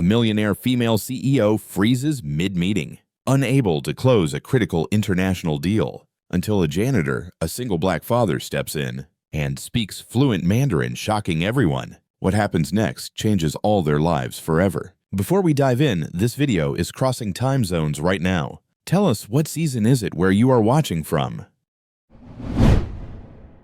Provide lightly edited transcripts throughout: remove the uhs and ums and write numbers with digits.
A millionaire female CEO freezes mid-meeting, unable to close a critical international deal, until a janitor, a single black father, steps in and speaks fluent Mandarin, shocking everyone. What happens next changes all their lives forever. Before we dive in, this video is crossing time zones right now. Tell us, what season is it where you are watching from?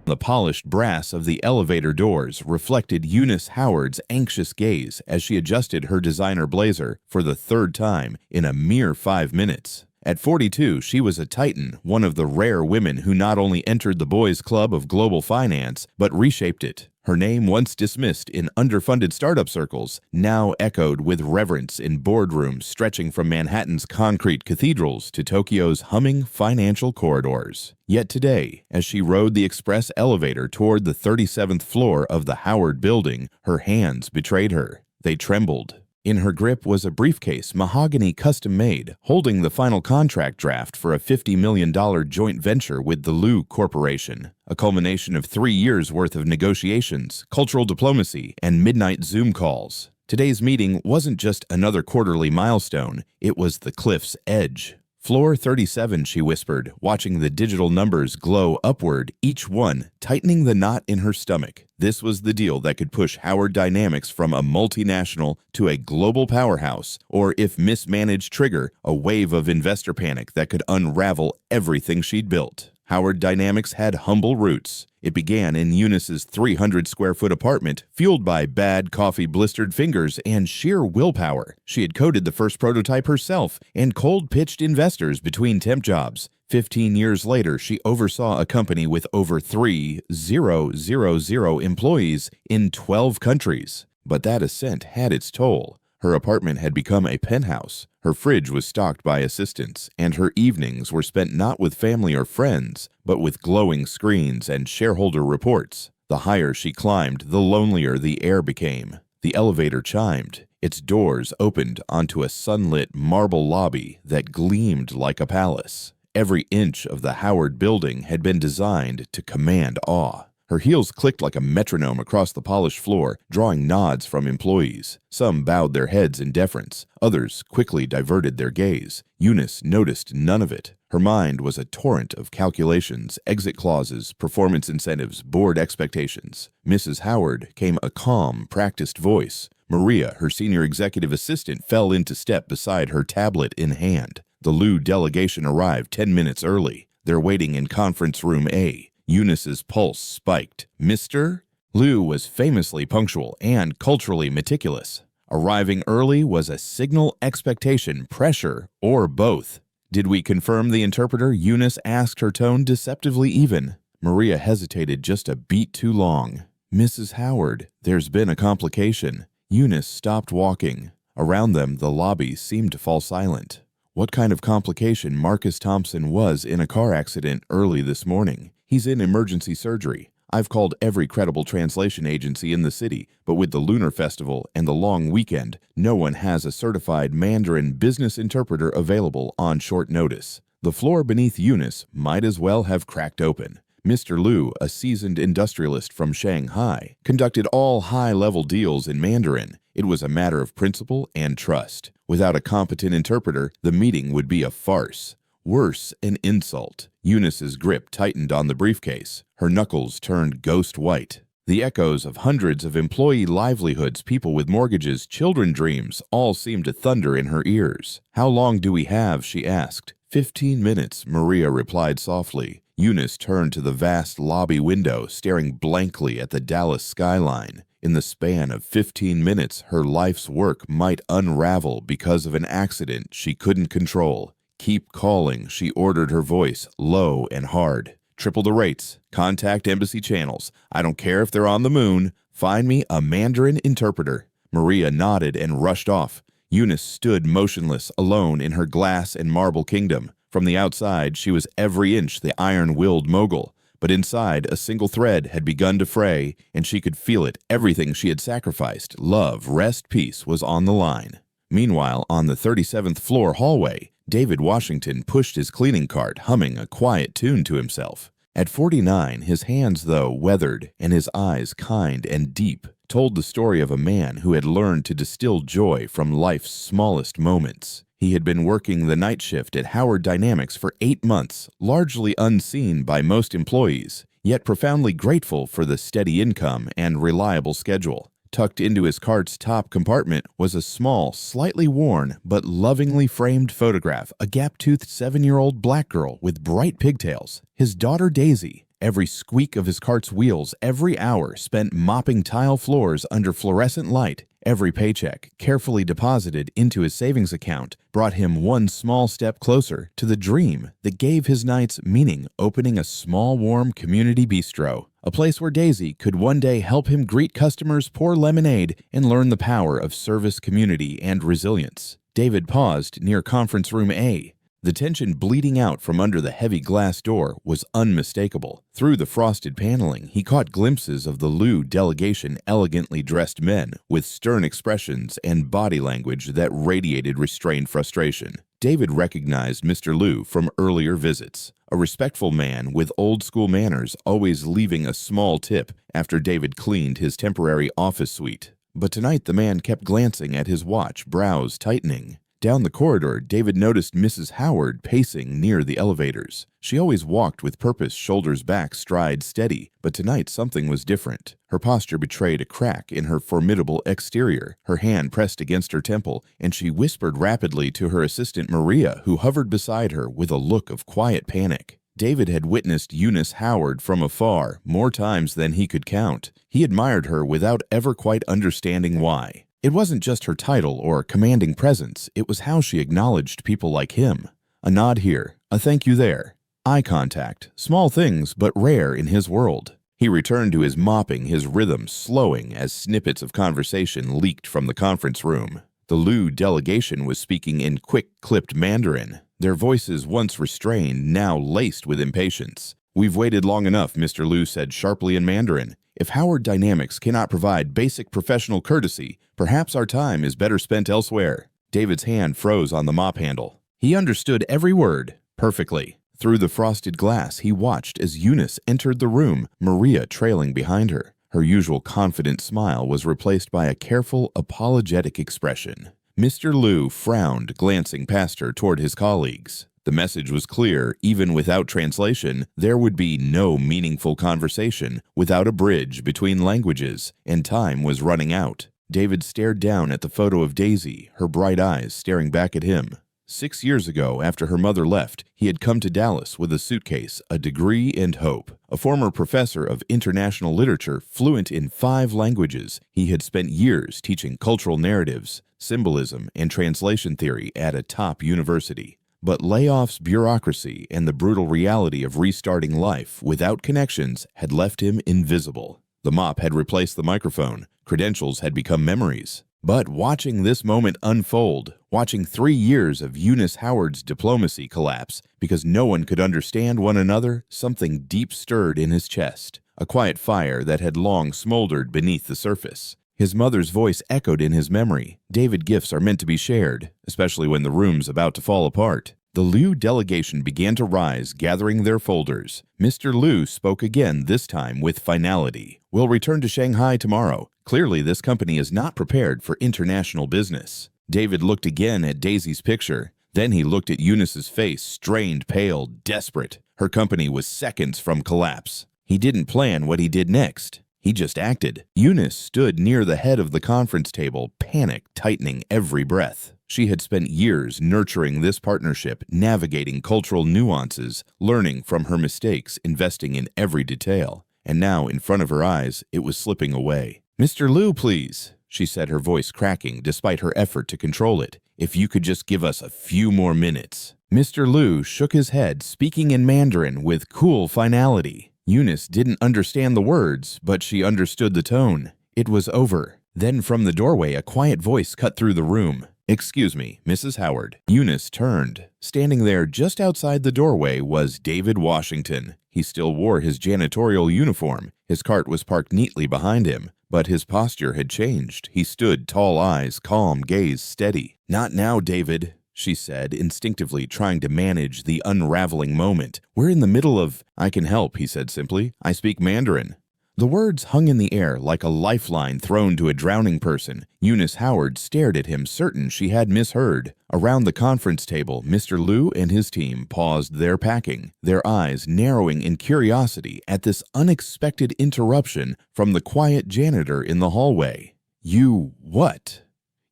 The polished brass of the elevator doors reflected Eunice Howard's anxious gaze as she adjusted her designer blazer for the third time in a mere 5 minutes. At 42, she was a titan, one of the rare women who not only entered the boys' club of global finance, but reshaped it. Her name, once dismissed in underfunded startup circles, now echoed with reverence in boardrooms stretching from Manhattan's concrete cathedrals to Tokyo's humming financial corridors. Yet today, as she rode the express elevator toward the 37th floor of the Howard building, her hands betrayed her. They trembled. In her grip was a briefcase, mahogany custom-made, holding the final contract draft for a $50 million joint venture with the Liu Corporation, a culmination of 3 years' worth of negotiations, cultural diplomacy, and midnight Zoom calls. Today's meeting wasn't just another quarterly milestone, it was the cliff's edge. Floor 37, she whispered, watching the digital numbers glow upward, each one tightening the knot in her stomach. This was the deal that could push Howard Dynamics from a multinational to a global powerhouse, or if mismanaged trigger, a wave of investor panic that could unravel everything she'd built. Howard Dynamics had humble roots. It began in Eunice's 300-square-foot apartment, fueled by bad coffee-blistered fingers and sheer willpower. She had coded the first prototype herself and cold-pitched investors between temp jobs. 15 years later, she oversaw a company with over 3,000 employees in 12 countries. But that ascent had its toll. Her apartment had become a penthouse. Her fridge was stocked by assistants, and her evenings were spent not with family or friends, but with glowing screens and shareholder reports. The higher she climbed, the lonelier the air became. The elevator chimed. Its doors opened onto a sunlit marble lobby that gleamed like a palace. Every inch of the Howard building had been designed to command awe. Her heels clicked like a metronome across the polished floor, drawing nods from employees. Some bowed their heads in deference. Others quickly diverted their gaze. Eunice noticed none of it. Her mind was a torrent of calculations, exit clauses, performance incentives, board expectations. Mrs. Howard came a calm, practiced voice. Maria, her senior executive assistant, fell into step beside her, tablet in hand. The Liu delegation arrived 10 minutes early. They're waiting in conference room A. Eunice's pulse spiked. Mr. Liu was famously punctual and culturally meticulous. Arriving early was a signal, expectation, pressure, or both. Did we confirm the interpreter? Eunice asked, her tone deceptively even. Maria hesitated just a beat too long. Mrs. Howard, there's been a complication. Eunice stopped walking. Around them, the lobby seemed to fall silent. What kind of complication? Marcus Thompson was in a car accident early this morning. He's in emergency surgery. I've called every credible translation agency in the city, but with the Lunar Festival and the long weekend, no one has a certified Mandarin business interpreter available on short notice. The floor beneath Eunice might as well have cracked open. Mr. Liu, a seasoned industrialist from Shanghai, conducted all high-level deals in Mandarin. It was a matter of principle and trust. Without a competent interpreter, the meeting would be a farce. Worse, an insult. Eunice's grip tightened on the briefcase. Her knuckles turned ghost white. The echoes of hundreds of employee livelihoods, people with mortgages, children dreams, all seemed to thunder in her ears. How long do we have? She asked. 15 minutes, Maria replied softly. Eunice turned to the vast lobby window, staring blankly at the Dallas skyline. In the span of 15 minutes, her life's work might unravel because of an accident she couldn't control. Keep calling, she ordered, her voice low and hard. Triple the rates. Contact embassy channels. I don't care if they're on the moon. Find me a Mandarin interpreter. Maria nodded and rushed off. Eunice stood motionless, alone in her glass and marble kingdom. From the outside, she was every inch the iron-willed mogul. But inside, a single thread had begun to fray, and she could feel it. Everything she had sacrificed, love, rest, peace, was on the line. Meanwhile, on the 37th floor hallway, David Washington pushed his cleaning cart, humming a quiet tune to himself. At 49, his hands, though, weathered, and his eyes kind and deep. told the story of a man who had learned to distill joy from life's smallest moments. He had been working the night shift at Howard Dynamics for 8 months, largely unseen by most employees, yet profoundly grateful for the steady income and reliable schedule. Tucked into his cart's top compartment was a small, slightly worn, but lovingly framed photograph, a gap-toothed 7-year-old black girl with bright pigtails, his daughter Daisy. Every squeak of his cart's wheels, every hour spent mopping tile floors under fluorescent light, every paycheck, carefully deposited into his savings account, brought him one small step closer to the dream that gave his nights meaning, opening a small, warm community bistro, a place where Daisy could one day help him greet customers, pour lemonade, and learn the power of service, community, and resilience. David paused near conference room A. The tension bleeding out from under the heavy glass door was unmistakable. Through the frosted paneling, he caught glimpses of the Liu delegation, elegantly dressed men with stern expressions and body language that radiated restrained frustration. David recognized Mr. Liu from earlier visits, a respectful man with old-school manners, always leaving a small tip after David cleaned his temporary office suite. But tonight the man kept glancing at his watch, brows tightening. Down the corridor, David noticed Mrs. Howard pacing near the elevators. She always walked with purpose, shoulders back, stride steady, but tonight something was different. Her posture betrayed a crack in her formidable exterior, her hand pressed against her temple, and she whispered rapidly to her assistant Maria, who hovered beside her with a look of quiet panic. David had witnessed Eunice Howard from afar more times than he could count. He admired her without ever quite understanding why. It wasn't just her title or commanding presence, it was how she acknowledged people like him. A nod here, a thank you there. Eye contact, small things but rare in his world. He returned to his mopping, his rhythm slowing as snippets of conversation leaked from the conference room. The Liu delegation was speaking in quick, clipped Mandarin, their voices once restrained, now laced with impatience. "We've waited long enough," Mr. Liu said sharply in Mandarin. "If Howard Dynamics cannot provide basic professional courtesy, perhaps our time is better spent elsewhere." David's hand froze on the mop handle. He understood every word perfectly. Through the frosted glass, he watched as Eunice entered the room, Maria trailing behind her. Her usual confident smile was replaced by a careful, apologetic expression. Mr. Liu frowned, glancing past her toward his colleagues. The message was clear. Even without translation, there would be no meaningful conversation without a bridge between languages, and time was running out. David stared down at the photo of Daisy, her bright eyes staring back at him. 6 years ago, after her mother left, he had come to Dallas with a suitcase, a degree, and hope. A former professor of international literature, fluent in 5 languages, he had spent years teaching cultural narratives, symbolism, and translation theory at a top university. But layoffs, bureaucracy, and the brutal reality of restarting life without connections had left him invisible. The mop had replaced the microphone. Credentials had become memories. But watching this moment unfold, watching 3 years of Eunice Howard's diplomacy collapse because no one could understand one another, something deep stirred in his chest, a quiet fire that had long smoldered beneath the surface. His mother's voice echoed in his memory. David, gifts are meant to be shared, especially when the room's about to fall apart. The Liu delegation began to rise, gathering their folders. Mr. Liu spoke again, this time with finality. "We'll return to Shanghai tomorrow. Clearly, this company is not prepared for international business." David looked again at Daisy's picture. Then he looked at Eunice's face, strained, pale, desperate. Her company was seconds from collapse. He didn't plan what he did next. He just acted. Eunice stood near the head of the conference table, panic tightening every breath. She had spent years nurturing this partnership, navigating cultural nuances, learning from her mistakes, investing in every detail. And now, in front of her eyes, it was slipping away. "Mr. Liu, please," she said, her voice cracking despite her effort to control it. "If you could just give us a few more minutes." Mr. Liu shook his head, speaking in Mandarin with cool finality. Eunice didn't understand the words, but she understood the tone. It was over. Then from the doorway, a quiet voice cut through the room. "Excuse me, Mrs. Howard." Eunice turned. Standing there just outside the doorway was David Washington. He still wore his janitorial uniform. His cart was parked neatly behind him, but his posture had changed. He stood, tall eyes, calm, gaze steady. "Not now, David," she said, instinctively trying to manage the unraveling moment. "We're in the middle of—" "I can help," he said simply. "I speak Mandarin." The words hung in the air like a lifeline thrown to a drowning person. Eunice Howard stared at him, certain she had misheard. Around the conference table, Mr. Liu and his team paused their packing, their eyes narrowing in curiosity at this unexpected interruption from the quiet janitor in the hallway. "You what?"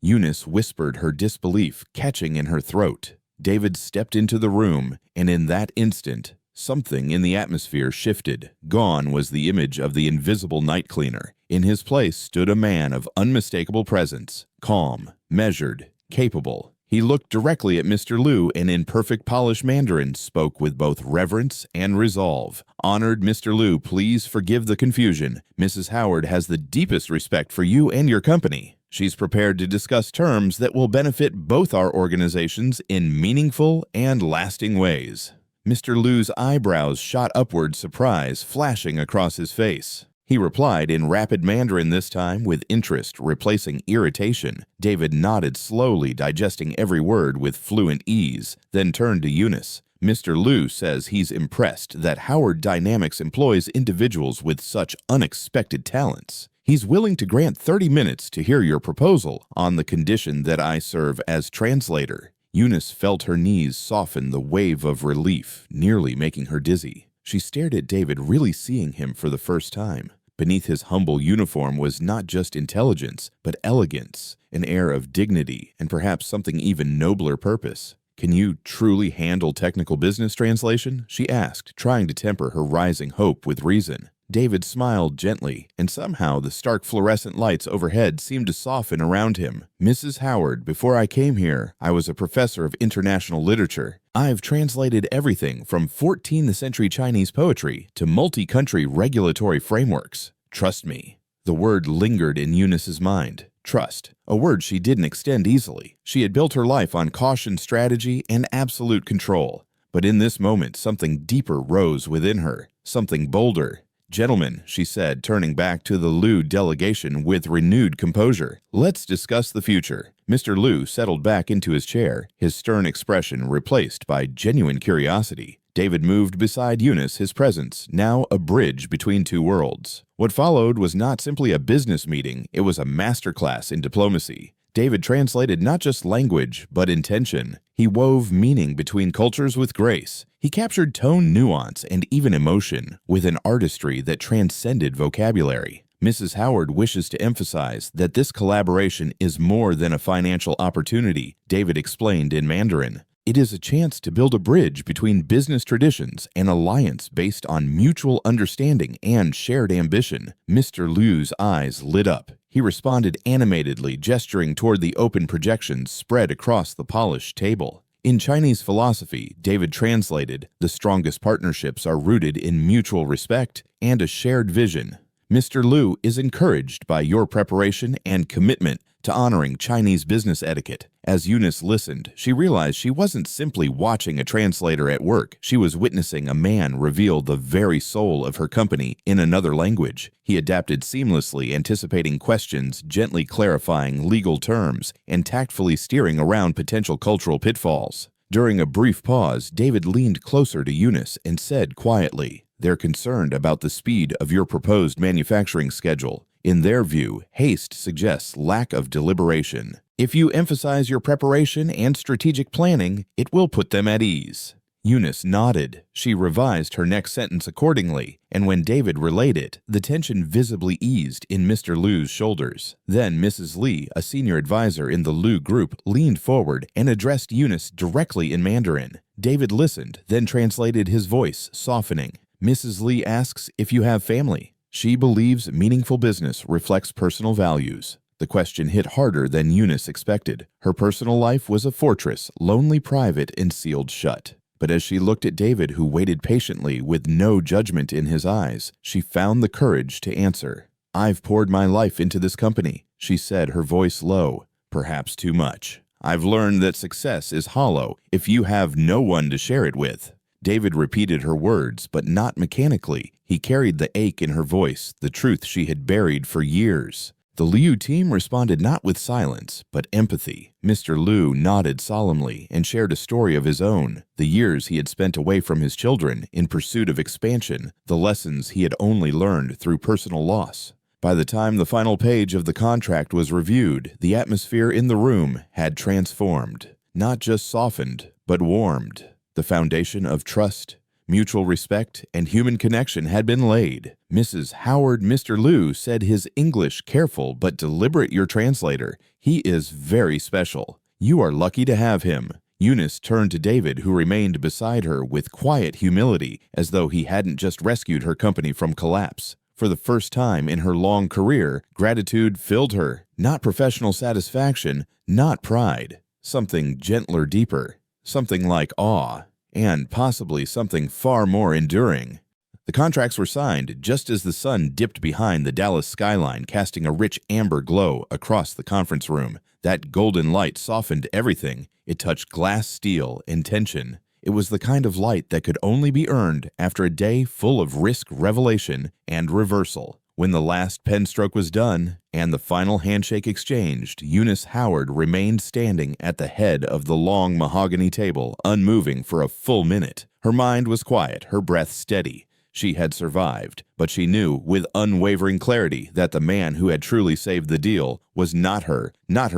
Eunice whispered her disbelief, catching in her throat. David stepped into the room, and in that instant, something in the atmosphere shifted. Gone was the image of the invisible night cleaner. In his place stood a man of unmistakable presence, calm, measured, capable. He looked directly at Mr. Liu and in perfect polished Mandarin spoke with both reverence and resolve. "Honored Mr. Liu, please forgive the confusion. Mrs. Howard has the deepest respect for you and your company. She's prepared to discuss terms that will benefit both our organizations in meaningful and lasting ways." Mr. Liu's eyebrows shot upward, surprise flashing across his face. He replied in rapid Mandarin this time, with interest replacing irritation. David nodded slowly, digesting every word with fluent ease, then turned to Eunice. "Mr. Liu says he's impressed that Howard Dynamics employs individuals with such unexpected talents. He's willing to grant 30 minutes to hear your proposal on the condition that I serve as translator." Eunice felt her knees soften, the wave of relief nearly making her dizzy. She stared at David, really seeing him for the first time. Beneath his humble uniform was not just intelligence, but elegance, an air of dignity, and perhaps something even nobler purpose. "Can you truly handle technical business translation?" she asked, trying to temper her rising hope with reason. David smiled gently, and somehow the stark fluorescent lights overhead seemed to soften around him. "Mrs. Howard, before I came here, I was a professor of international literature. I've translated everything from 14th century Chinese poetry to multi-country regulatory frameworks. Trust me." The word lingered in Eunice's mind. Trust, a word she didn't extend easily. She had built her life on caution, strategy, and absolute control. But in this moment, something deeper rose within her, something bolder. "Gentlemen," she said, turning back to the Liu delegation with renewed composure, "let's discuss the future." Mr. Liu settled back into his chair, his stern expression replaced by genuine curiosity. David moved beside Eunice, his presence now a bridge between two worlds. What followed was not simply a business meeting, it was a masterclass in diplomacy. David translated not just language, but intention. He wove meaning between cultures with grace. He captured tone, nuance, and even emotion with an artistry that transcended vocabulary. Mrs. Howard wishes to emphasize that this collaboration is more than a financial opportunity, David explained in Mandarin. It is a chance to build a bridge between business traditions, an alliance based on mutual understanding and shared ambition. Mr. Liu's eyes lit up. He responded animatedly, gesturing toward the open projections spread across the polished table. In Chinese philosophy, David translated, the strongest partnerships are rooted in mutual respect and a shared vision. Mr. Liu is encouraged by your preparation and commitment to honoring Chinese business etiquette. As Eunice listened, she realized she wasn't simply watching a translator at work. She was witnessing a man reveal the very soul of her company in another language. He adapted seamlessly, anticipating questions, gently clarifying legal terms, and tactfully steering around potential cultural pitfalls. During a brief pause, David leaned closer to Eunice and said quietly, "They're concerned about the speed of your proposed manufacturing schedule. In their view, haste suggests lack of deliberation. If you emphasize your preparation and strategic planning, it will put them at ease." Eunice nodded. She revised her next sentence accordingly, and when David relayed it, the tension visibly eased in Mr. Liu's shoulders. Then Mrs. Li, a senior advisor in the Liu group, leaned forward and addressed Eunice directly in Mandarin. David listened, then translated his voice, softening. "Mrs. Li asks if you have family. She believes meaningful business reflects personal values." The question hit harder than Eunice expected. Her personal life was a fortress, lonely, private, and sealed shut. But as she looked at David, who waited patiently with no judgment in his eyes, she found the courage to answer. "I've poured my life into this company," she said, her voice low, perhaps too much. "I've learned that success is hollow if you have no one to share it with." David repeated her words, but not mechanically. He carried the ache in her voice, the truth she had buried for years. The Liu team responded not with silence, but empathy. Mr. Liu nodded solemnly and shared a story of his own, the years he had spent away from his children in pursuit of expansion, the lessons he had only learned through personal loss. By the time the final page of the contract was reviewed, the atmosphere in the room had transformed, not just softened, but warmed. The foundation of trust, mutual respect, and human connection had been laid. Mrs. Howard Mr. Liu said his English careful but deliberate your translator. He is very special. You are lucky to have him. Eunice turned to David, who remained beside her with quiet humility, as though he hadn't just rescued her company from collapse. For the first time in her long career, gratitude filled her, not professional satisfaction, not pride, something gentler, deeper, something like awe, and possibly something far more enduring. The contracts were signed just as the sun dipped behind the Dallas skyline, casting a rich amber glow across the conference room. That golden light softened everything. It touched glass, steel, and tension. It was the kind of light that could only be earned after a day full of risk, revelation, and reversal. When the last pen stroke was done and the final handshake exchanged, Eunice Howard remained standing at the head of the long mahogany table, unmoving for a full minute. Her mind was quiet, her breath steady. She had survived, but she knew with unwavering clarity that the man who had truly saved the deal was not her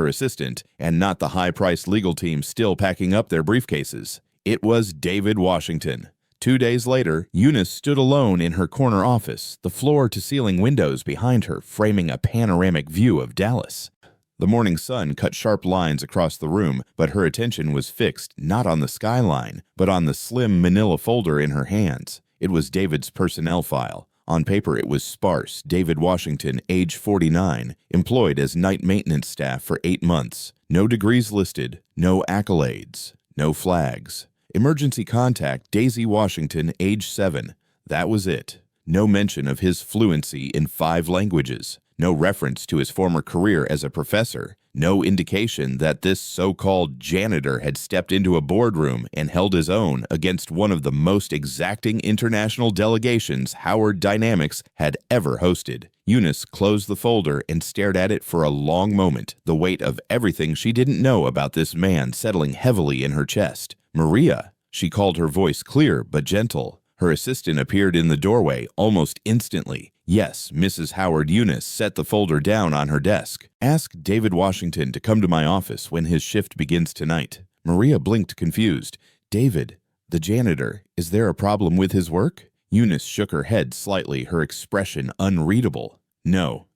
assistant, and not the high-priced legal team still packing up their briefcases. It was David Washington. 2 days later, Eunice stood alone in her corner office, the floor-to-ceiling windows behind her framing a panoramic view of Dallas. The morning sun cut sharp lines across the room, but her attention was fixed not on the skyline, but on the slim manila folder in her hands. It was David's personnel file. On paper, it was sparse. David Washington, age 49, employed as night maintenance staff for 8 months. No degrees listed, no accolades, no flags. Emergency contact, Daisy Washington, age 7. That was it. No mention of his fluency in 5 languages. No reference to his former career as a professor. No indication that this so-called janitor had stepped into a boardroom and held his own against one of the most exacting international delegations Howard Dynamics had ever hosted. Eunice closed the folder and stared at it for a long moment, the weight of everything she didn't know about this man settling heavily in her chest. Maria, she called, her voice clear but gentle. Her assistant appeared in the doorway almost instantly. Yes, Mrs. Howard. Eunice set the folder down on her desk. Ask David Washington to come to my office when his shift begins tonight. Maria blinked, confused. David, the janitor, is there a problem with his work? Eunice shook her head slightly, her expression unreadable. No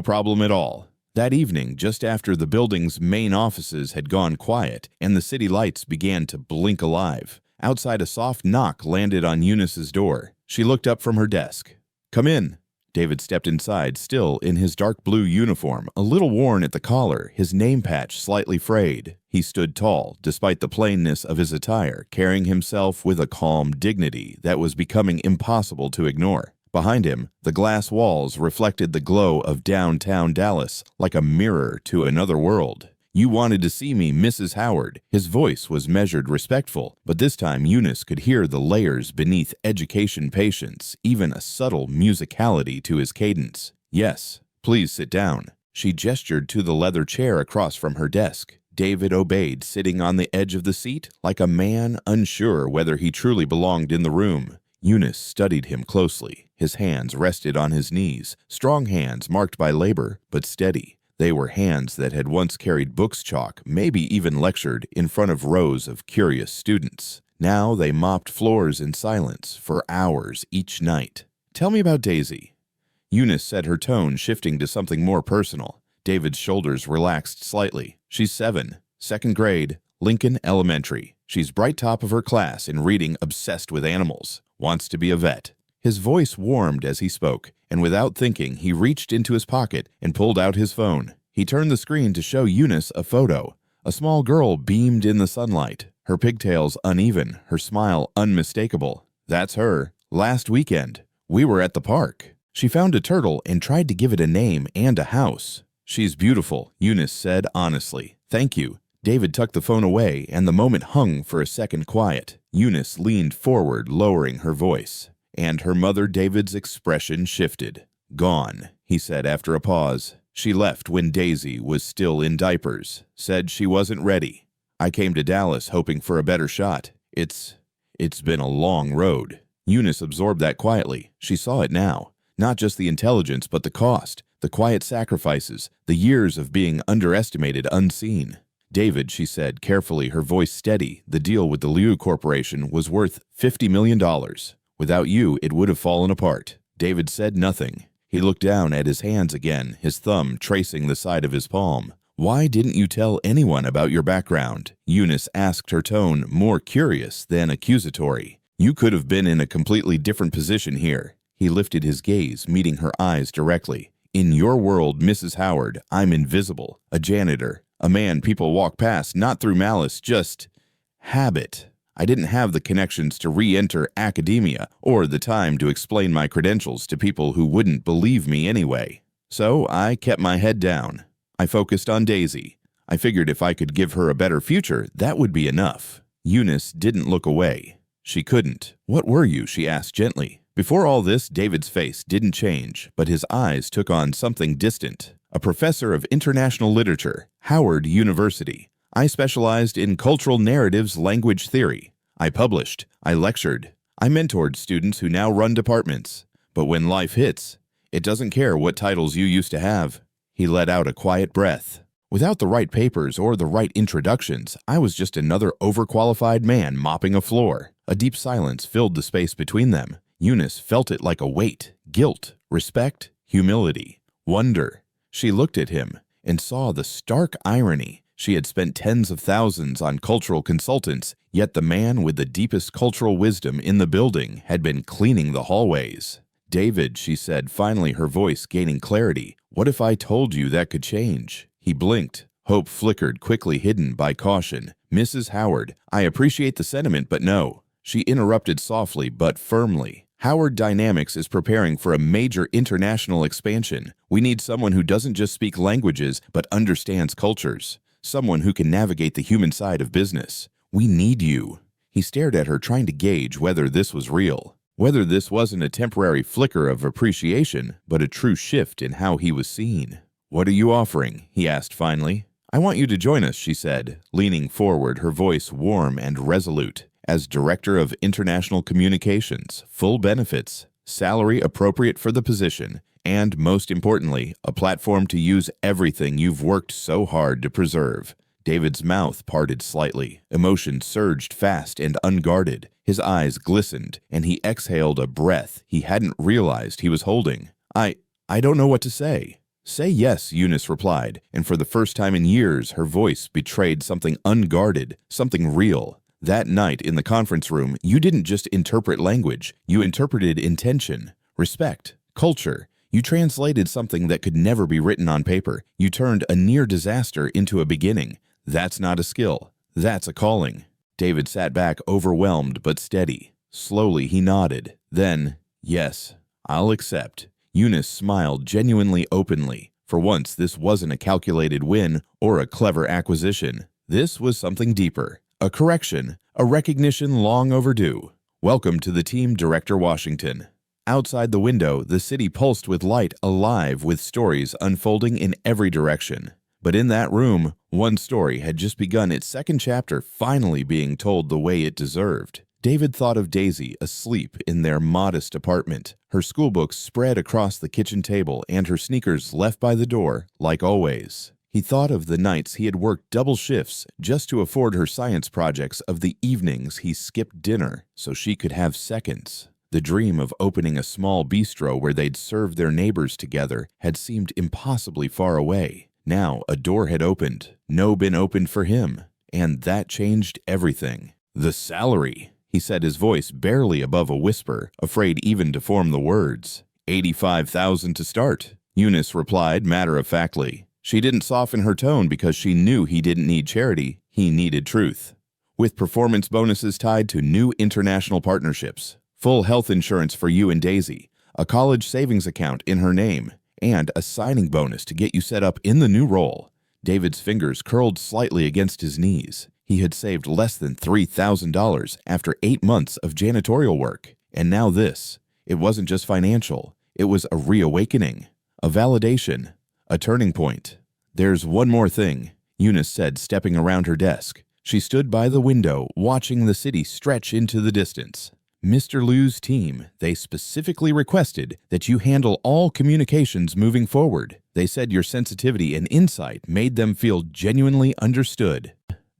problem at all. That evening, just after the building's main offices had gone quiet and the city lights began to blink alive, outside a soft knock landed on Eunice's door. She looked up from her desk. Come in. David stepped inside, still in his dark blue uniform, a little worn at the collar, his name patch slightly frayed. He stood tall, despite the plainness of his attire, carrying himself with a calm dignity that was becoming impossible to ignore. Behind him, the glass walls reflected the glow of downtown Dallas like a mirror to another world. You wanted to see me, Mrs. Howard. His voice was measured, respectful, but this time Eunice could hear the layers beneath education, patience, even a subtle musicality to his cadence. Yes, please sit down. She gestured to the leather chair across from her desk. David obeyed, sitting on the edge of the seat like a man unsure whether he truly belonged in the room. Eunice studied him closely. His hands rested on his knees, strong hands marked by labor, but steady. They were hands that had once carried books, chalk, maybe even lectured in front of rows of curious students. Now they mopped floors in silence for hours each night. Tell me about Daisy. Eunice said, her tone shifting to something more personal. David's shoulders relaxed slightly. She's 7, 2nd grade, Lincoln Elementary. She's bright top of her class in reading, obsessed with animals. Wants to be a vet. His voice warmed as he spoke, and without thinking, he reached into his pocket and pulled out his phone. He turned the screen to show Eunice a photo. A small girl beamed in the sunlight, her pigtails uneven, her smile unmistakable. That's her. Last weekend, we were at the park. She found a turtle and tried to give it a name and a house. She's beautiful, Eunice said honestly. Thank you. David tucked the phone away, and the moment hung for a second quiet. Eunice leaned forward, lowering her voice, and her mother David's expression shifted. Gone, he said after a pause. She left when Daisy was still in diapers, said she wasn't ready. I came to Dallas hoping for a better shot. It's been a long road. Eunice absorbed that quietly. She saw it now. Not just the intelligence, but the cost, the quiet sacrifices, the years of being underestimated, unseen. David, she said, carefully, her voice steady, the deal with the Liu Corporation was worth $50 million. Without you, it would have fallen apart. David said nothing. He looked down at his hands again, his thumb tracing the side of his palm. Why didn't you tell anyone about your background? Eunice asked, her tone more curious than accusatory. You could have been in a completely different position here. He lifted his gaze, meeting her eyes directly. In your world, Mrs. Howard, I'm invisible, a janitor, a man people walk past, not through malice, just habit. I didn't have the connections to re-enter academia or the time to explain my credentials to people who wouldn't believe me anyway. So I kept my head down. I focused on Daisy. I figured if I could give her a better future, that would be enough. Eunice didn't look away. She couldn't. What were you? She asked gently. Before all this, David's face didn't change, but his eyes took on something distant. A professor of international literature, Howard University. I specialized in cultural narratives language theory. I published. I lectured. I mentored students who now run departments. But when life hits, it doesn't care what titles you used to have. He let out a quiet breath. Without the right papers or the right introductions, I was just another overqualified man mopping a floor. A deep silence filled the space between them. Eunice felt it like a weight, guilt, respect, humility, wonder. She looked at him and saw the stark irony. She had spent tens of thousands on cultural consultants, yet the man with the deepest cultural wisdom in the building had been cleaning the hallways. David, she said, finally her voice gaining clarity, what if I told you that could change? He blinked. Hope flickered, quickly hidden by caution. Mrs. Howard, I appreciate the sentiment, but no. She interrupted softly but firmly. Howard Dynamics is preparing for a major international expansion. We need someone who doesn't just speak languages, but understands cultures. Someone who can navigate the human side of business. We need you. He stared at her, trying to gauge whether this was real. Whether this wasn't a temporary flicker of appreciation, but a true shift in how he was seen. What are you offering? He asked finally. I want you to join us, she said, leaning forward, her voice warm and resolute. As Director of International Communications, full benefits, salary appropriate for the position, and, most importantly, a platform to use everything you've worked so hard to preserve. David's mouth parted slightly. Emotion surged fast and unguarded. His eyes glistened, and he exhaled a breath he hadn't realized he was holding. I don't know what to say. Say yes, Eunice replied, and for the first time in years, her voice betrayed something unguarded, something real. That night in the conference room, you didn't just interpret language, you interpreted intention, respect, culture. You translated something that could never be written on paper. You turned a near disaster into a beginning. That's not a skill. That's a calling. David sat back, overwhelmed but steady. Slowly he nodded. Then, yes, I'll accept. Eunice smiled genuinely openly. For once, this wasn't a calculated win or a clever acquisition. This was something deeper. A correction, a recognition long overdue. Welcome to the team, Director Washington. Outside the window, the city pulsed with light, alive with stories unfolding in every direction. But in that room, one story had just begun its second chapter, finally being told the way it deserved. David thought of Daisy asleep in their modest apartment, her schoolbooks spread across the kitchen table and her sneakers left by the door, like always. He thought of the nights he had worked double shifts just to afford her science projects, of the evenings he skipped dinner so she could have seconds. The dream of opening a small bistro where they'd serve their neighbors together had seemed impossibly far away. Now a door had opened, been opened for him, and that changed everything. The salary, he said, his voice barely above a whisper, afraid even to form the words. $85,000 to start, Eunice replied matter-of-factly. She didn't soften her tone because she knew he didn't need charity, he needed truth. With performance bonuses tied to new international partnerships, full health insurance for you and Daisy, a college savings account in her name, and a signing bonus to get you set up in the new role. David's fingers curled slightly against his knees. He had saved less than $3,000 after 8 months of janitorial work. And now this. It wasn't just financial. It was a reawakening, a validation, A turning point. There's one more thing, Eunice said, stepping around her desk. She stood by the window, watching the city stretch into the distance. Mr. Liu's team, they specifically requested that you handle all communications moving forward. They said your sensitivity and insight made them feel genuinely understood.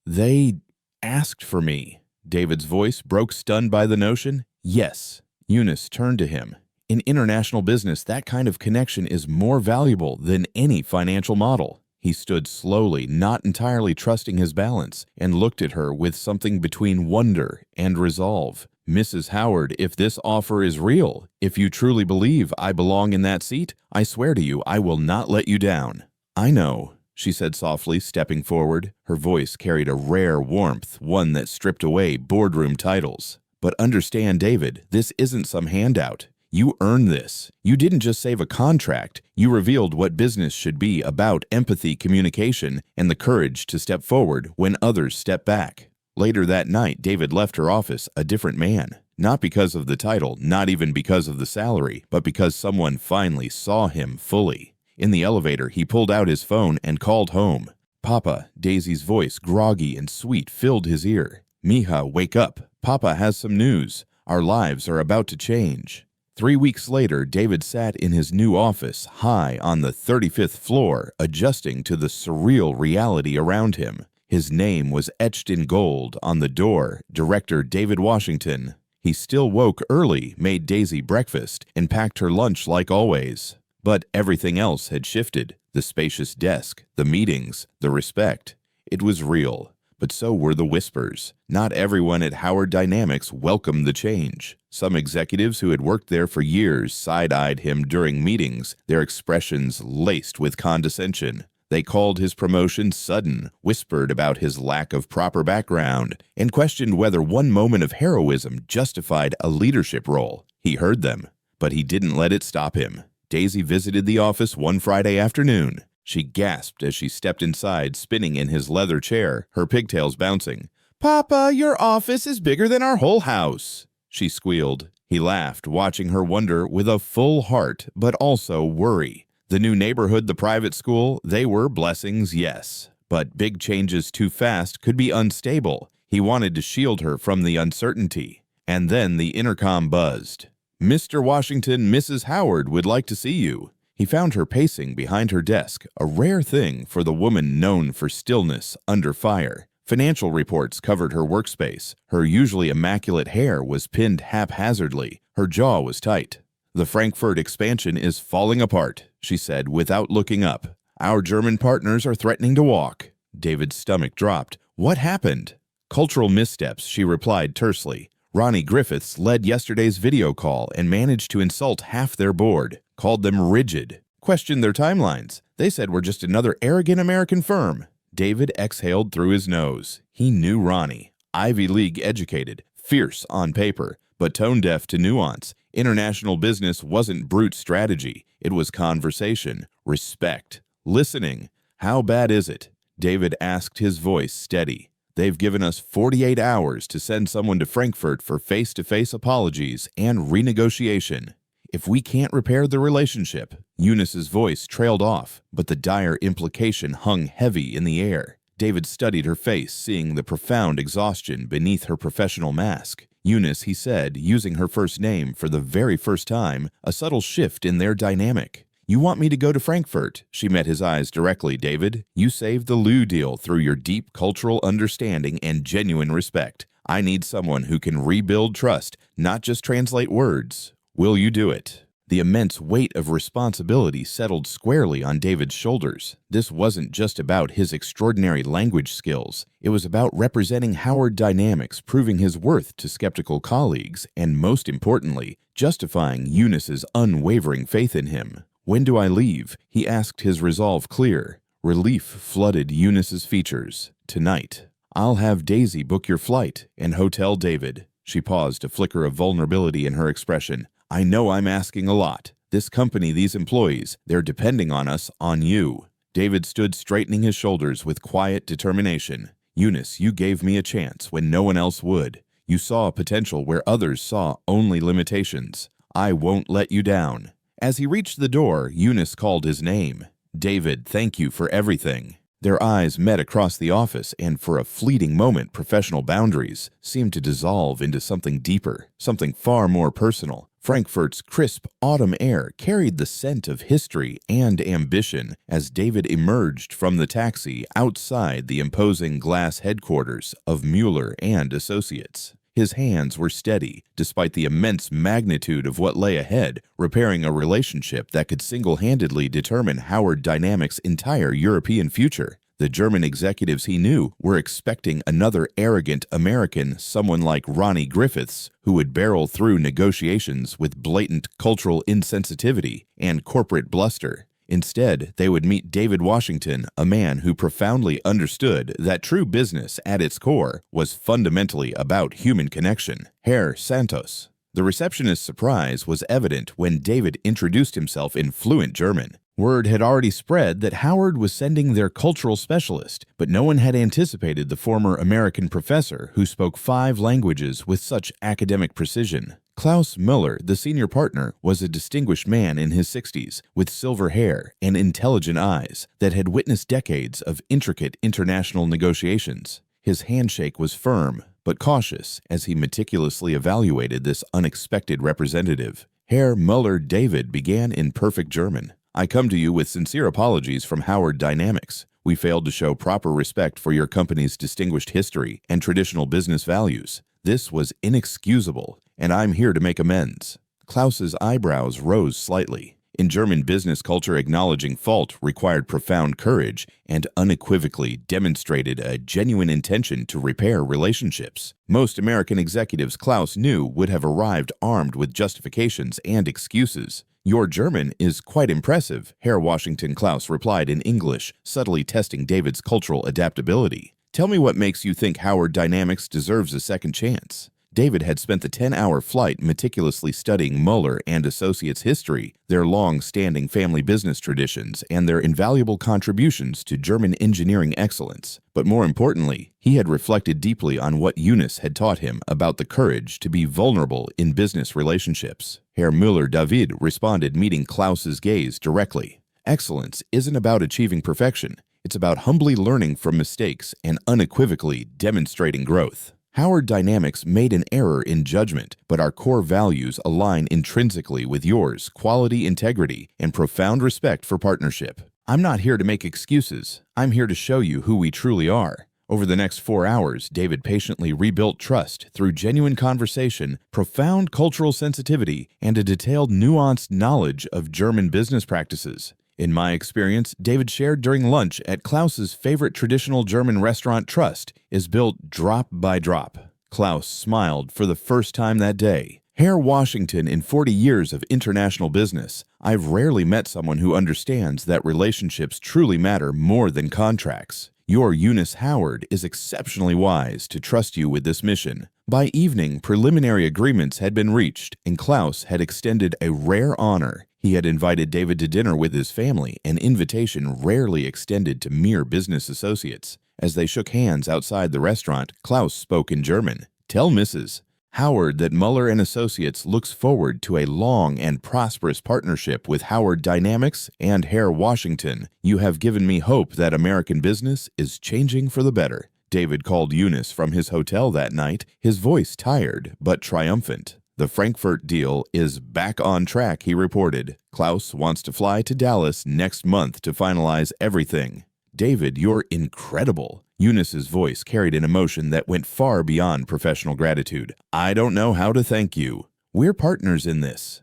They asked for me. David's voice broke, stunned by the notion. Yes. Eunice turned to him. In international business, that kind of connection is more valuable than any financial model. He stood slowly, not entirely trusting his balance, and looked at her with something between wonder and resolve. Mrs. Howard, if this offer is real, if you truly believe I belong in that seat, I swear to you I will not let you down. I know, she said softly, stepping forward. Her voice carried a rare warmth, one that stripped away boardroom titles. But understand, David, this isn't some handout. You earned this. You didn't just save a contract. You revealed what business should be about: empathy, communication, and the courage to step forward when others step back. Later that night, David left her office a different man. Not because of the title, not even because of the salary, but because someone finally saw him fully. In the elevator, he pulled out his phone and called home. Papa, Daisy's voice, groggy and sweet, filled his ear. Mija, wake up. Papa has some news. Our lives are about to change. 3 weeks later, David sat in his new office, high on the 35th floor, adjusting to the surreal reality around him. His name was etched in gold on the door, Director David Washington. He still woke early, made Daisy breakfast, and packed her lunch like always. But everything else had shifted. The spacious desk, the meetings, the respect. It was real. But so were the whispers. Not everyone at Howard Dynamics welcomed the change. Some executives who had worked there for years side-eyed him during meetings, their expressions laced with condescension. They called his promotion sudden, whispered about his lack of proper background, and questioned whether one moment of heroism justified a leadership role. He heard them, but he didn't let it stop him. Daisy visited the office one Friday afternoon. She gasped as she stepped inside, spinning in his leather chair, her pigtails bouncing. "Papa, your office is bigger than our whole house," she squealed. He laughed, watching her wonder with a full heart, but also worry. The new neighborhood, the private school, they were blessings, yes. But big changes too fast could be unstable. He wanted to shield her from the uncertainty. And then the intercom buzzed. "Mr. Washington, Mrs. Howard would like to see you." He found her pacing behind her desk, a rare thing for the woman known for stillness under fire. Financial reports covered her workspace. Her usually immaculate hair was pinned haphazardly. Her jaw was tight. "The Frankfurt expansion is falling apart," she said without looking up. "Our German partners are threatening to walk." David's stomach dropped. "What happened?" "Cultural missteps," she replied tersely. "Ronnie Griffiths led yesterday's video call and managed to insult half their board. Called them rigid. Questioned their timelines. They said we're just another arrogant American firm." David exhaled through his nose. He knew Ronnie. Ivy League educated, fierce on paper, but tone-deaf to nuance. International business wasn't brute strategy. It was conversation, respect, listening. "How bad is it?" David asked, his voice steady. "They've given us 48 hours to send someone to Frankfurt for face-to-face apologies and renegotiation. If we can't repair the relationship," Eunice's voice trailed off, but the dire implication hung heavy in the air. David studied her face, seeing the profound exhaustion beneath her professional mask. "Eunice," he said, using her first name for the very first time, a subtle shift in their dynamic. "You want me to go to Frankfurt?" She met his eyes directly. "David, you saved the Liu deal through your deep cultural understanding and genuine respect. I need someone who can rebuild trust, not just translate words. Will you do it?" The immense weight of responsibility settled squarely on David's shoulders. This wasn't just about his extraordinary language skills. It was about representing Howard Dynamics, proving his worth to skeptical colleagues, and most importantly, justifying Eunice's unwavering faith in him. "When do I leave?" he asked, his resolve clear. Relief flooded Eunice's features. "Tonight. I'll have Daisy book your flight and hotel David." She paused, a flicker of vulnerability in her expression. "I know I'm asking a lot. This company, these employees, they're depending on us, on you." David stood straightening his shoulders with quiet determination. "Eunice, you gave me a chance when no one else would. You saw potential where others saw only limitations. I won't let you down." As he reached the door, Eunice called his name. David, thank you for everything. Their eyes met across the office, and for a fleeting moment, professional boundaries seemed to dissolve into something deeper, something far more personal. Frankfurt's crisp autumn air carried the scent of history and ambition as David emerged from the taxi outside the imposing glass headquarters of Mueller and Associates. His hands were steady, despite the immense magnitude of what lay ahead, repairing a relationship that could single-handedly determine Howard Dynamics' entire European future. The German executives he knew were expecting another arrogant American, someone like Ronnie Griffiths, who would barrel through negotiations with blatant cultural insensitivity and corporate bluster. Instead, they would meet David Washington, a man who profoundly understood that true business at its core was fundamentally about human connection. Herr Santos. The receptionist's surprise was evident when David introduced himself in fluent German. Word had already spread that Howard was sending their cultural specialist, but no one had anticipated the former American professor who spoke 5 languages with such academic precision. Klaus Müller, the senior partner, was a distinguished man in his 60s, with silver hair and intelligent eyes that had witnessed decades of intricate international negotiations. His handshake was firm, but cautious as he meticulously evaluated this unexpected representative. Herr Müller David began in perfect German. I come to you with sincere apologies from Howard Dynamics. We failed to show proper respect for your company's distinguished history and traditional business values. This was inexcusable, and I'm here to make amends. Klaus's eyebrows rose slightly. In German business culture, acknowledging fault required profound courage and unequivocally demonstrated a genuine intention to repair relationships. Most American executives Klaus knew would have arrived armed with justifications and excuses. Your German is quite impressive, Herr Washington Klaus replied in English, subtly testing David's cultural adaptability. Tell me what makes you think Howard Dynamics deserves a second chance. David had spent the 10-hour flight meticulously studying Mueller and Associates' history, their long-standing family business traditions, and their invaluable contributions to German engineering excellence. But more importantly, he had reflected deeply on what Eunice had taught him about the courage to be vulnerable in business relationships. Herr Müller David responded, meeting Klaus's gaze directly. Excellence isn't about achieving perfection. It's about humbly learning from mistakes and unequivocally demonstrating growth. Howard Dynamics made an error in judgment, but our core values align intrinsically with yours: quality, integrity, and profound respect for partnership. I'm not here to make excuses. I'm here to show you who we truly are. Over the next 4 hours, David patiently rebuilt trust through genuine conversation, profound cultural sensitivity, and a detailed, nuanced knowledge of German business practices. In my experience, David shared during lunch at Klaus's favorite traditional German restaurant, Trust, is built drop by drop. Klaus smiled for the first time that day. Herr Washington, in 40 years of international business, I've rarely met someone who understands that relationships truly matter more than contracts. Your Eunice Howard is exceptionally wise to trust you with this mission. By evening, preliminary agreements had been reached, and Klaus had extended a rare honor. He had invited David to dinner with his family, an invitation rarely extended to mere business associates. As they shook hands outside the restaurant, Klaus spoke in German. Tell Mrs. Howard that Mueller and Associates looks forward to a long and prosperous partnership with Howard Dynamics and Herr Washington. You have given me hope that American business is changing for the better. David called Eunice from his hotel that night, his voice tired but triumphant. The Frankfurt deal is back on track, he reported. Klaus wants to fly to Dallas next month to finalize everything. David, you're incredible. Eunice's voice carried an emotion that went far beyond professional gratitude. I don't know how to thank you. We're partners in this.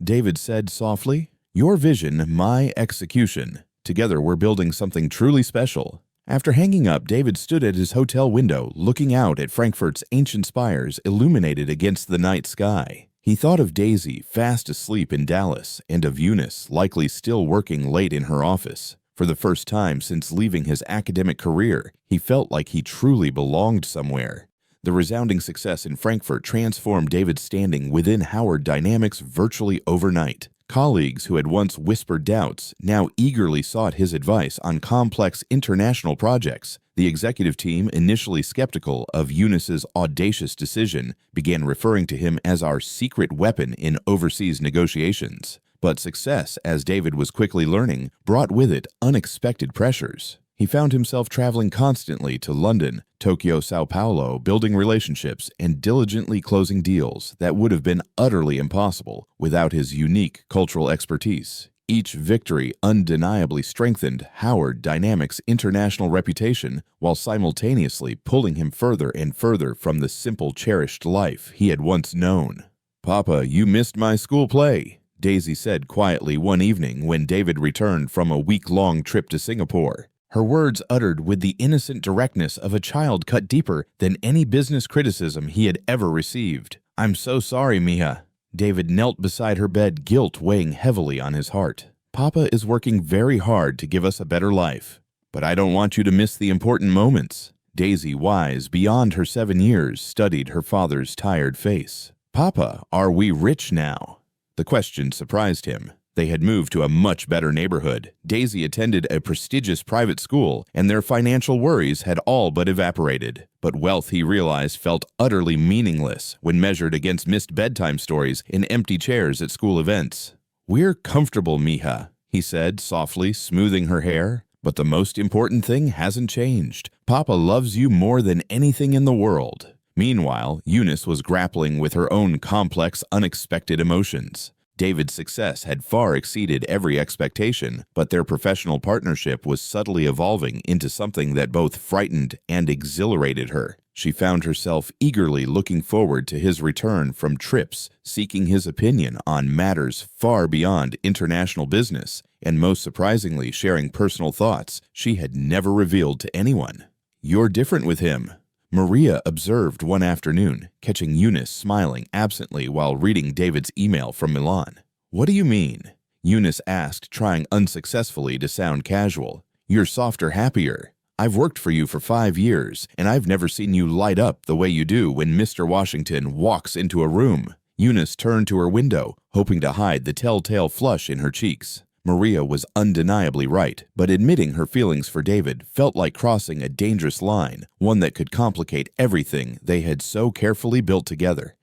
David said softly, your vision, my execution. Together we're building something truly special. After hanging up, David stood at his hotel window, looking out at Frankfurt's ancient spires illuminated against the night sky. He thought of Daisy, fast asleep in Dallas, and of Eunice, likely still working late in her office. For the first time since leaving his academic career, he felt like he truly belonged somewhere. The resounding success in Frankfurt transformed David's standing within Howard Dynamics virtually overnight. Colleagues who had once whispered doubts now eagerly sought his advice on complex international projects. The executive team, initially skeptical of Eunice's audacious decision, began referring to him as our secret weapon in overseas negotiations. But success, as David was quickly learning, brought with it unexpected pressures. He found himself traveling constantly to London, Tokyo, Sao Paulo, building relationships and diligently closing deals that would have been utterly impossible without his unique cultural expertise. Each victory undeniably strengthened Howard Dynamic's international reputation while simultaneously pulling him further and further from the simple, cherished life he had once known. "Papa, you missed my school play," Daisy said quietly one evening when David returned from a week-long trip to Singapore. Her words uttered with the innocent directness of a child cut deeper than any business criticism he had ever received. "I'm so sorry, Mija." David knelt beside her bed, guilt weighing heavily on his heart. "Papa is working very hard to give us a better life. But I don't want you to miss the important moments." Daisy, wise beyond her 7 years, studied her father's tired face. "Papa, are we rich now?" The question surprised him. They had moved to a much better neighborhood. Daisy attended a prestigious private school, and their financial worries had all but evaporated. But wealth, he realized, felt utterly meaningless when measured against missed bedtime stories and empty chairs at school events. "We're comfortable, Mija," he said, softly smoothing her hair. "But the most important thing hasn't changed. Papa loves you more than anything in the world." Meanwhile, Eunice was grappling with her own complex, unexpected emotions. David's success had far exceeded every expectation, but their professional partnership was subtly evolving into something that both frightened and exhilarated her. She found herself eagerly looking forward to his return from trips, seeking his opinion on matters far beyond international business, and most surprisingly sharing personal thoughts she had never revealed to anyone. "You're different with him," Maria observed one afternoon, catching Eunice smiling absently while reading David's email from Milan. "What do you mean?" Eunice asked, trying unsuccessfully to sound casual. "You're softer, happier. I've worked for you for 5 years, and I've never seen you light up the way you do when Mr. Washington walks into a room." Eunice turned to her window, hoping to hide the telltale flush in her cheeks. Maria was undeniably right, but admitting her feelings for David felt like crossing a dangerous line, one that could complicate everything they had so carefully built together.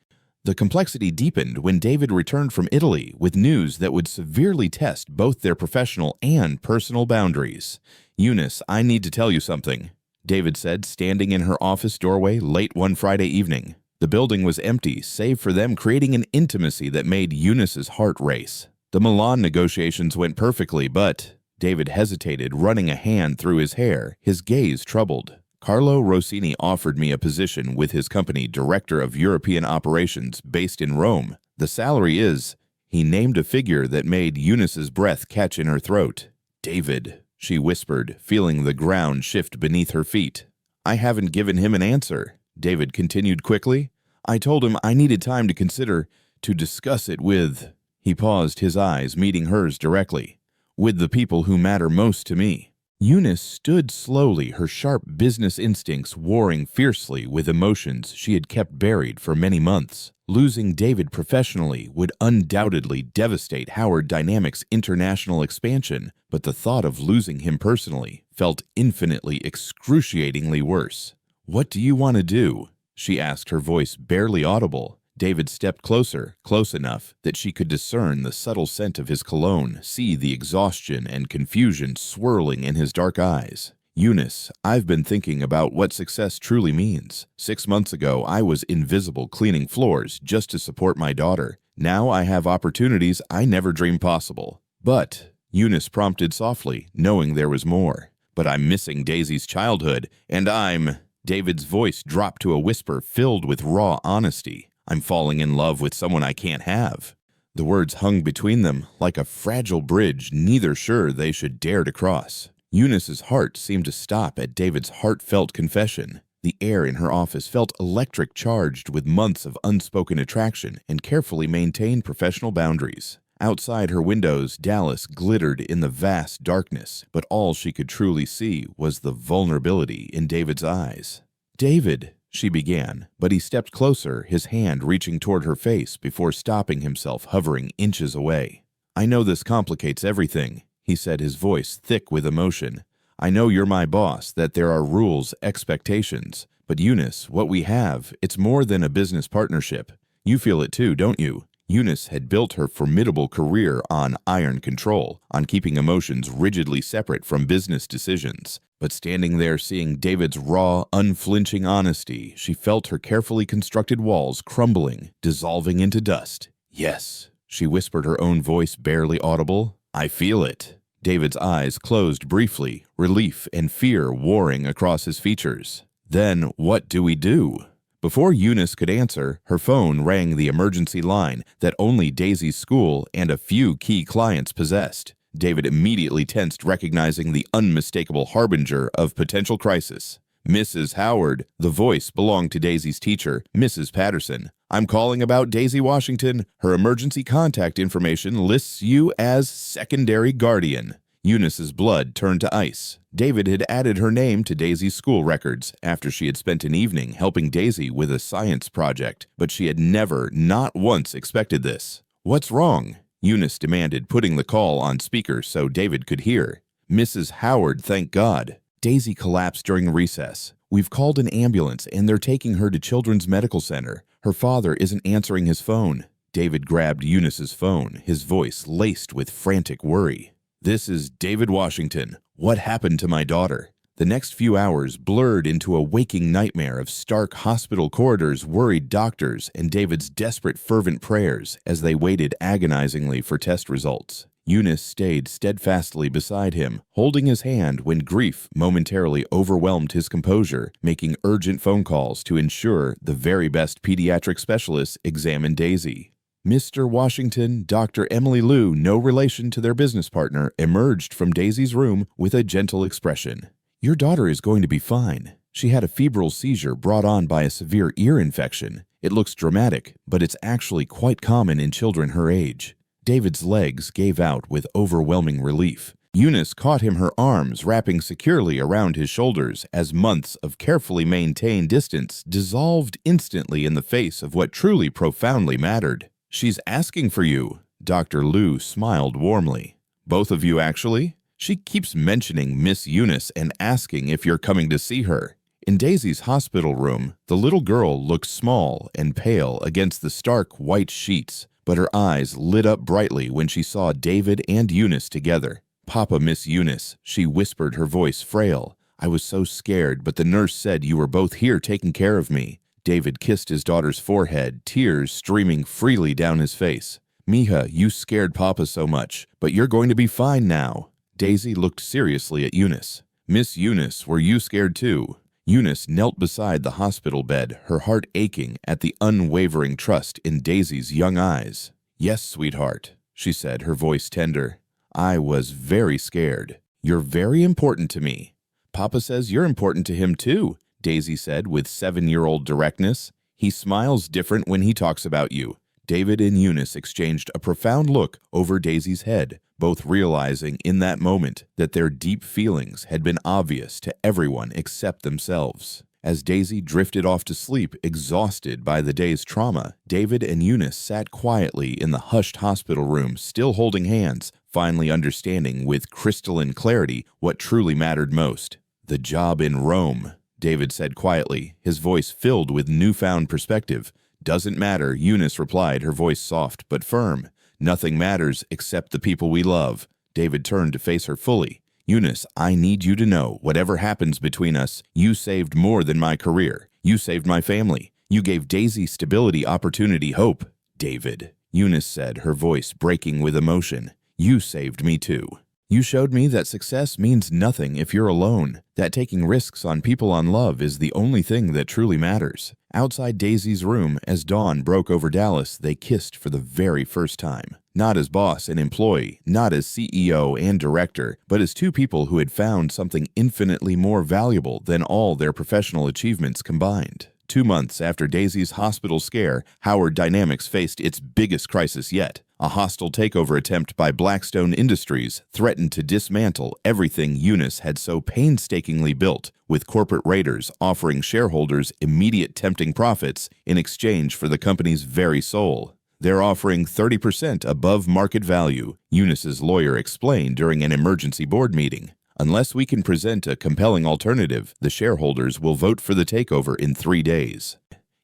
The complexity deepened when David returned from Italy with news that would severely test both their professional and personal boundaries. "Eunice, I need to tell you something," David said, standing in her office doorway late one Friday evening. The building was empty, save for them creating an intimacy that made Eunice's heart race. "The Milan negotiations went perfectly, but—" David hesitated, running a hand through his hair, his gaze troubled. "Carlo Rossini offered me a position with his company, Director of European Operations, based in Rome. The salary is—" He named a figure that made Eunice's breath catch in her throat. "David," she whispered, feeling the ground shift beneath her feet. "I haven't given him an answer," David continued quickly. "I told him I needed time to consider, to discuss it with—" He paused, his eyes meeting hers directly. "With the people who matter most to me." Eunice stood slowly, her sharp business instincts warring fiercely with emotions she had kept buried for many months. Losing David professionally would undoubtedly devastate Howard Dynamic's international expansion, but the thought of losing him personally felt infinitely, excruciatingly worse. "What do you want to do?" she asked, her voice barely audible. David stepped closer, close enough that she could discern the subtle scent of his cologne, see the exhaustion and confusion swirling in his dark eyes. "Eunice, I've been thinking about what success truly means. 6 months ago, I was invisible cleaning floors just to support my daughter. Now I have opportunities I never dreamed possible. But," Eunice prompted softly, knowing there was more, "but I'm missing Daisy's childhood, and I'm—" David's voice dropped to a whisper filled with raw honesty. "I'm falling in love with someone I can't have." The words hung between them like a fragile bridge neither sure they should dare to cross. Eunice's heart seemed to stop at David's heartfelt confession. The air in her office felt electric, charged with months of unspoken attraction and carefully maintained professional boundaries. Outside her windows, Dallas glittered in the vast darkness, but all she could truly see was the vulnerability in David's eyes. "David," she began, but he stepped closer, his hand reaching toward her face before stopping himself, hovering inches away. "I know this complicates everything," he said, his voice thick with emotion. "I know you're my boss, that there are rules, expectations. But Eunice, what we have, it's more than a business partnership. You feel it too, don't you? Eunice had built her formidable career on iron control, on keeping emotions rigidly separate from business decisions. But standing there seeing David's raw, unflinching honesty, she felt her carefully constructed walls crumbling, dissolving into dust. "Yes," she whispered, her own voice barely audible. "I feel it." David's eyes closed briefly, relief and fear warring across his features. "Then what do we do?" Before Eunice could answer, her phone rang the emergency line that only Daisy's school and a few key clients possessed. David immediately tensed, recognizing the unmistakable harbinger of potential crisis. "Mrs. Howard," the voice belonged to Daisy's teacher, Mrs. Patterson. "I'm calling about Daisy Washington. Her emergency contact information lists you as secondary guardian." Eunice's blood turned to ice. David had added her name to Daisy's school records after she had spent an evening helping Daisy with a science project, but she had never, not once, expected this. "What's wrong?" Eunice demanded, putting the call on speaker so David could hear. "Mrs. Howard, thank God." "Daisy collapsed during recess. We've called an ambulance and they're taking her to Children's Medical Center. Her father isn't answering his phone." David grabbed Eunice's phone, his voice laced with frantic worry. "This is David Washington. What happened to my daughter?" The next few hours blurred into a waking nightmare of stark hospital corridors, worried doctors, and David's desperate, fervent prayers as they waited agonizingly for test results. Eunice stayed steadfastly beside him, holding his hand when grief momentarily overwhelmed his composure, making urgent phone calls to ensure the very best pediatric specialists examined Daisy. Mr. Washington, Dr. Emily Liu, no relation to their business partner, emerged from Daisy's room with a gentle expression. "Your daughter is going to be fine. She had a febrile seizure brought on by a severe ear infection. It looks dramatic, but it's actually quite common in children her age." David's legs gave out with overwhelming relief. Eunice caught him, her arms wrapping securely around his shoulders as months of carefully maintained distance dissolved instantly in the face of what truly profoundly mattered. "She's asking for you." Dr. Liu smiled warmly. "Both of you, actually? She keeps mentioning Miss Eunice and asking if you're coming to see her." In Daisy's hospital room, the little girl looked small and pale against the stark white sheets, but her eyes lit up brightly when she saw David and Eunice together. "Papa, Miss Eunice," she whispered, her voice frail. "I was so scared, but the nurse said you were both here taking care of me." David kissed his daughter's forehead, tears streaming freely down his face. "Mija, you scared Papa so much, but you're going to be fine now." Daisy looked seriously at Eunice. "Miss Eunice, were you scared too?" Eunice knelt beside the hospital bed, her heart aching at the unwavering trust in Daisy's young eyes. "Yes, sweetheart," she said, her voice tender. "I was very scared. You're very important to me." "Papa says you're important to him too," Daisy said with 7-year-old directness. "He smiles different when he talks about you." David and Eunice exchanged a profound look over Daisy's head, both realizing in that moment that their deep feelings had been obvious to everyone except themselves. As Daisy drifted off to sleep, exhausted by the day's trauma, David and Eunice sat quietly in the hushed hospital room, still holding hands, finally understanding with crystalline clarity what truly mattered most. "The job in Rome," David said quietly, his voice filled with newfound perspective. "Doesn't matter," Eunice replied, her voice soft but firm. "Nothing matters except the people we love." David turned to face her fully. "Eunice, I need you to know, whatever happens between us, you saved more than my career. You saved my family. You gave Daisy stability, opportunity, hope." "David," Eunice said, her voice breaking with emotion, "you saved me too. You showed me that success means nothing if you're alone, that taking risks on people on love is the only thing that truly matters." Outside Daisy's room, as dawn broke over Dallas, they kissed for the very first time. Not as boss and employee, not as CEO and director, but as two people who had found something infinitely more valuable than all their professional achievements combined. 2 months after Daisy's hospital scare, Howard Dynamics faced its biggest crisis yet. A hostile takeover attempt by Blackstone Industries threatened to dismantle everything Eunice had so painstakingly built, with corporate raiders offering shareholders immediate tempting profits in exchange for the company's very soul. "They're offering 30% above market value," Eunice's lawyer explained during an emergency board meeting. "Unless we can present a compelling alternative, the shareholders will vote for the takeover in 3 days."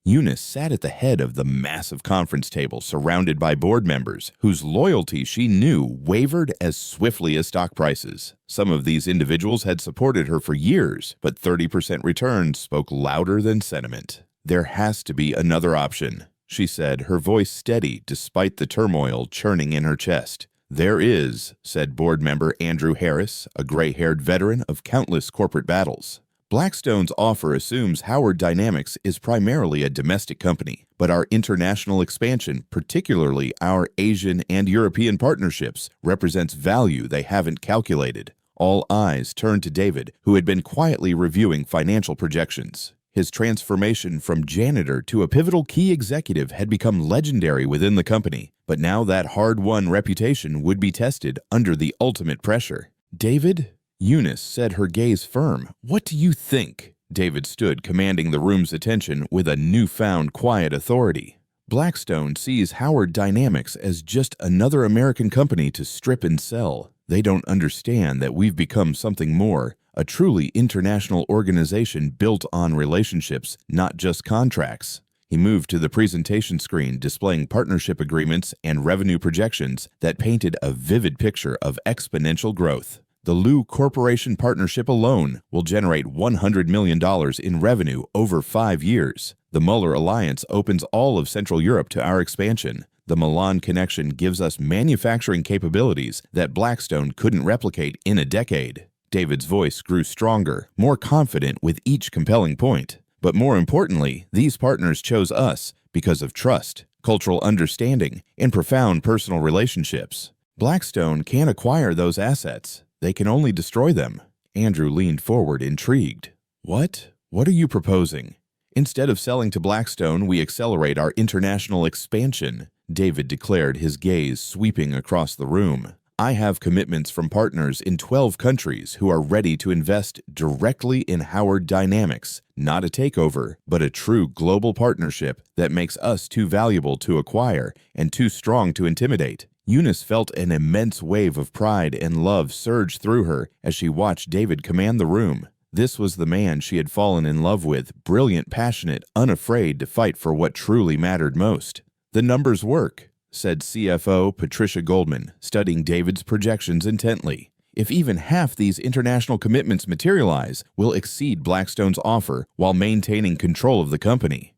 Eunice sat at the head of the massive conference table surrounded by board members whose loyalty she knew wavered as swiftly as stock prices. Some of these individuals had supported her for years, but 30% returns spoke louder than sentiment. "There has to be another option," she said, her voice steady despite the turmoil churning in her chest. "There is," said board member Andrew Harris, a gray-haired veteran of countless corporate battles. Blackstone's offer assumes Howard Dynamics is primarily a domestic company, but our international expansion, particularly our Asian and European partnerships, represents value they haven't calculated. All eyes turned to David, who had been quietly reviewing financial projections. His transformation from janitor to a pivotal key executive had become legendary within the company, but now that hard-won reputation would be tested under the ultimate pressure. "David?" Eunice said, her gaze firm. "What do you think?" David stood, commanding the room's attention with a newfound quiet authority. "Blackstone sees Howard Dynamics as just another American company to strip and sell. They don't understand that we've become something more, a truly international organization built on relationships, not just contracts." He moved to the presentation screen displaying partnership agreements and revenue projections that painted a vivid picture of exponential growth. The Liu Corporation partnership alone will generate $100 million in revenue over 5 years. The Muller Alliance opens all of Central Europe to our expansion. The Milan connection gives us manufacturing capabilities that Blackstone couldn't replicate in a decade. David's voice grew stronger, more confident with each compelling point. But more importantly, these partners chose us because of trust, cultural understanding, and profound personal relationships. Blackstone can't acquire those assets. They can only destroy them. Andrew leaned forward, intrigued. What? What are you proposing?" "Instead of selling to Blackstone, we accelerate our international expansion," David declared, his gaze sweeping across the room. "I have commitments from partners in 12 countries who are ready to invest directly in Howard Dynamics, not a takeover, but a true global partnership that makes us too valuable to acquire and too strong to intimidate." Eunice felt an immense wave of pride and love surge through her as she watched David command the room. This was the man she had fallen in love with, brilliant, passionate, unafraid to fight for what truly mattered most. "The numbers work," said CFO Patricia Goldman, studying David's projections intently. "If even half these international commitments materialize, we'll exceed Blackstone's offer while maintaining control of the company."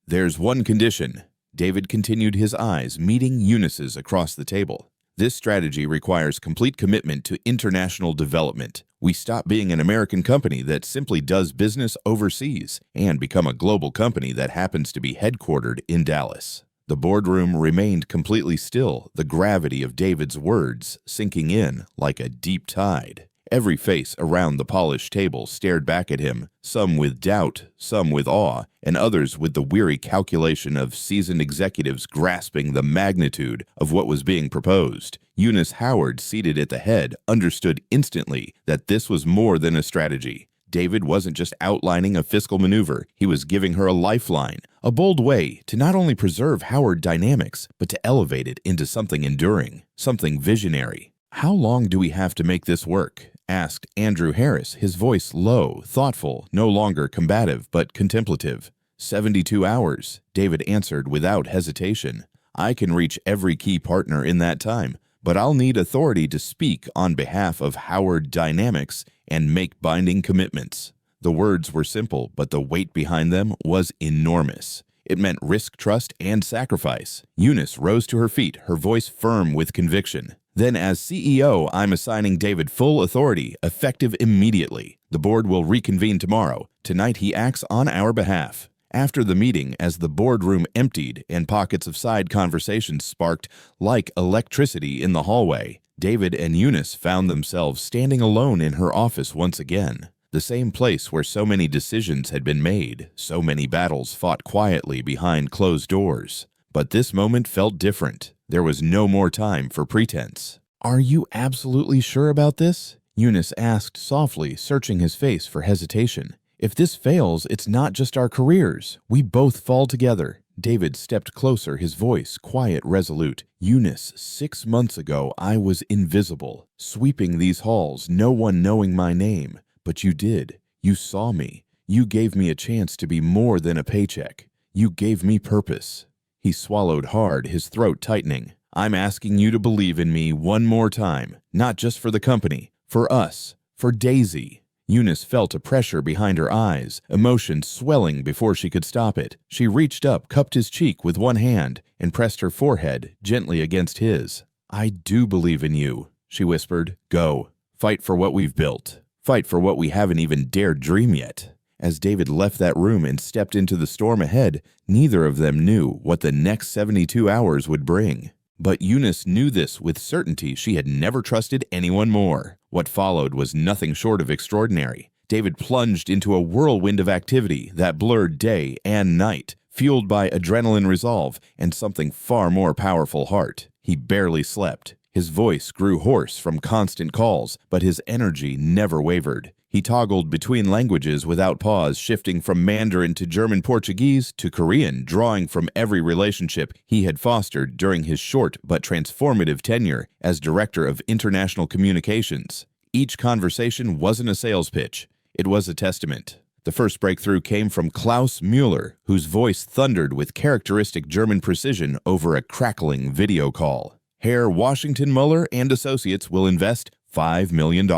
"There's one condition." David continued, his eyes meeting Eunice's across the table. "This strategy requires complete commitment to international development. We stop being an American company that simply does business overseas and become a global company that happens to be headquartered in Dallas." The boardroom remained completely still, the gravity of David's words sinking in like a deep tide. Every face around the polished table stared back at him, some with doubt, some with awe, and others with the weary calculation of seasoned executives grasping the magnitude of what was being proposed. Eunice Howard, seated at the head, understood instantly that this was more than a strategy. David wasn't just outlining a fiscal maneuver, he was giving her a lifeline, a bold way to not only preserve Howard Dynamics, but to elevate it into something enduring, something visionary. "How long do we have to make this work?" asked Andrew Harris, his voice low, thoughtful, no longer combative but contemplative. 72 hours, David answered without hesitation. "I can reach every key partner in that time, but I'll need authority to speak on behalf of Howard Dynamics and make binding commitments." The words were simple, but the weight behind them was enormous. It meant risk, trust, and sacrifice. Eunice rose to her feet, her voice firm with conviction. "Then as CEO, I'm assigning David full authority, effective immediately. The board will reconvene tomorrow. Tonight he acts on our behalf." After the meeting, as the boardroom emptied and pockets of side conversations sparked like electricity in the hallway, David and Eunice found themselves standing alone in her office once again. The same place where so many decisions had been made, so many battles fought quietly behind closed doors. But this moment felt different. There was no more time for pretense. "Are you absolutely sure about this?" Eunice asked softly, searching his face for hesitation. "If this fails, it's not just our careers. We both fall together." David stepped closer, his voice quiet, resolute. "Eunice, 6 months ago I was invisible, sweeping these halls, no one knowing my name. But you did. You saw me. You gave me a chance to be more than a paycheck. You gave me purpose." He swallowed hard, his throat tightening. "I'm asking you to believe in me one more time, not just for the company, for us, for Daisy." Eunice felt a pressure behind her eyes, emotion swelling before she could stop it. She reached up, cupped his cheek with one hand, and pressed her forehead gently against his. "I do believe in you," she whispered. "Go. Fight for what we've built. Fight for what we haven't even dared dream yet." As David left that room and stepped into the storm ahead, neither of them knew what the next 72 hours would bring. But Eunice knew this with certainty. She had never trusted anyone more. What followed was nothing short of extraordinary. David plunged into a whirlwind of activity that blurred day and night, fueled by adrenaline resolve and something far more powerful, heart. He barely slept. His voice grew hoarse from constant calls, but his energy never wavered. He toggled between languages without pause, shifting from Mandarin to German Portuguese to Korean, drawing from every relationship he had fostered during his short but transformative tenure as Director of International Communications. Each conversation wasn't a sales pitch. It was a testament. The first breakthrough came from Klaus Müller, whose voice thundered with characteristic German precision over a crackling video call. "Herr Washington Muller and Associates will invest $5 million.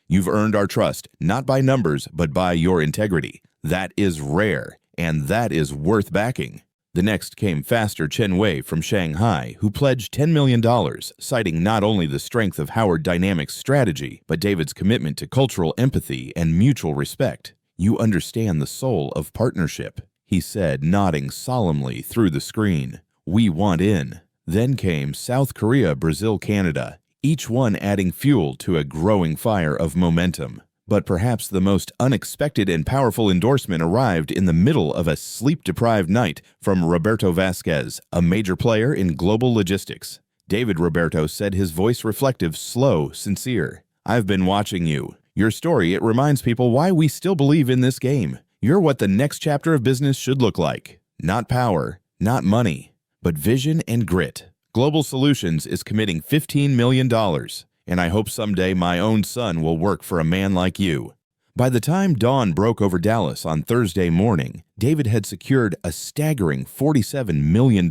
You've earned our trust, not by numbers, but by your integrity. That is rare, and that is worth backing." The next came Faster Chen Wei from Shanghai, who pledged $10 million, citing not only the strength of Howard Dynamics' strategy, but David's commitment to cultural empathy and mutual respect. "You understand the soul of partnership," he said, nodding solemnly through the screen. "We want in." Then came South Korea, Brazil, Canada, each one adding fuel to a growing fire of momentum. But perhaps the most unexpected and powerful endorsement arrived in the middle of a sleep-deprived night from Roberto Vasquez, a major player in global logistics. David Roberto said, his voice reflective, slow, sincere. "I've been watching you. Your story, it reminds people why we still believe in this game. You're what the next chapter of business should look like. Not power, not money, but vision and grit. Global Solutions is committing $15 million, and I hope someday my own son will work for a man like you." By the time dawn broke over Dallas on Thursday morning, David had secured a staggering $47 million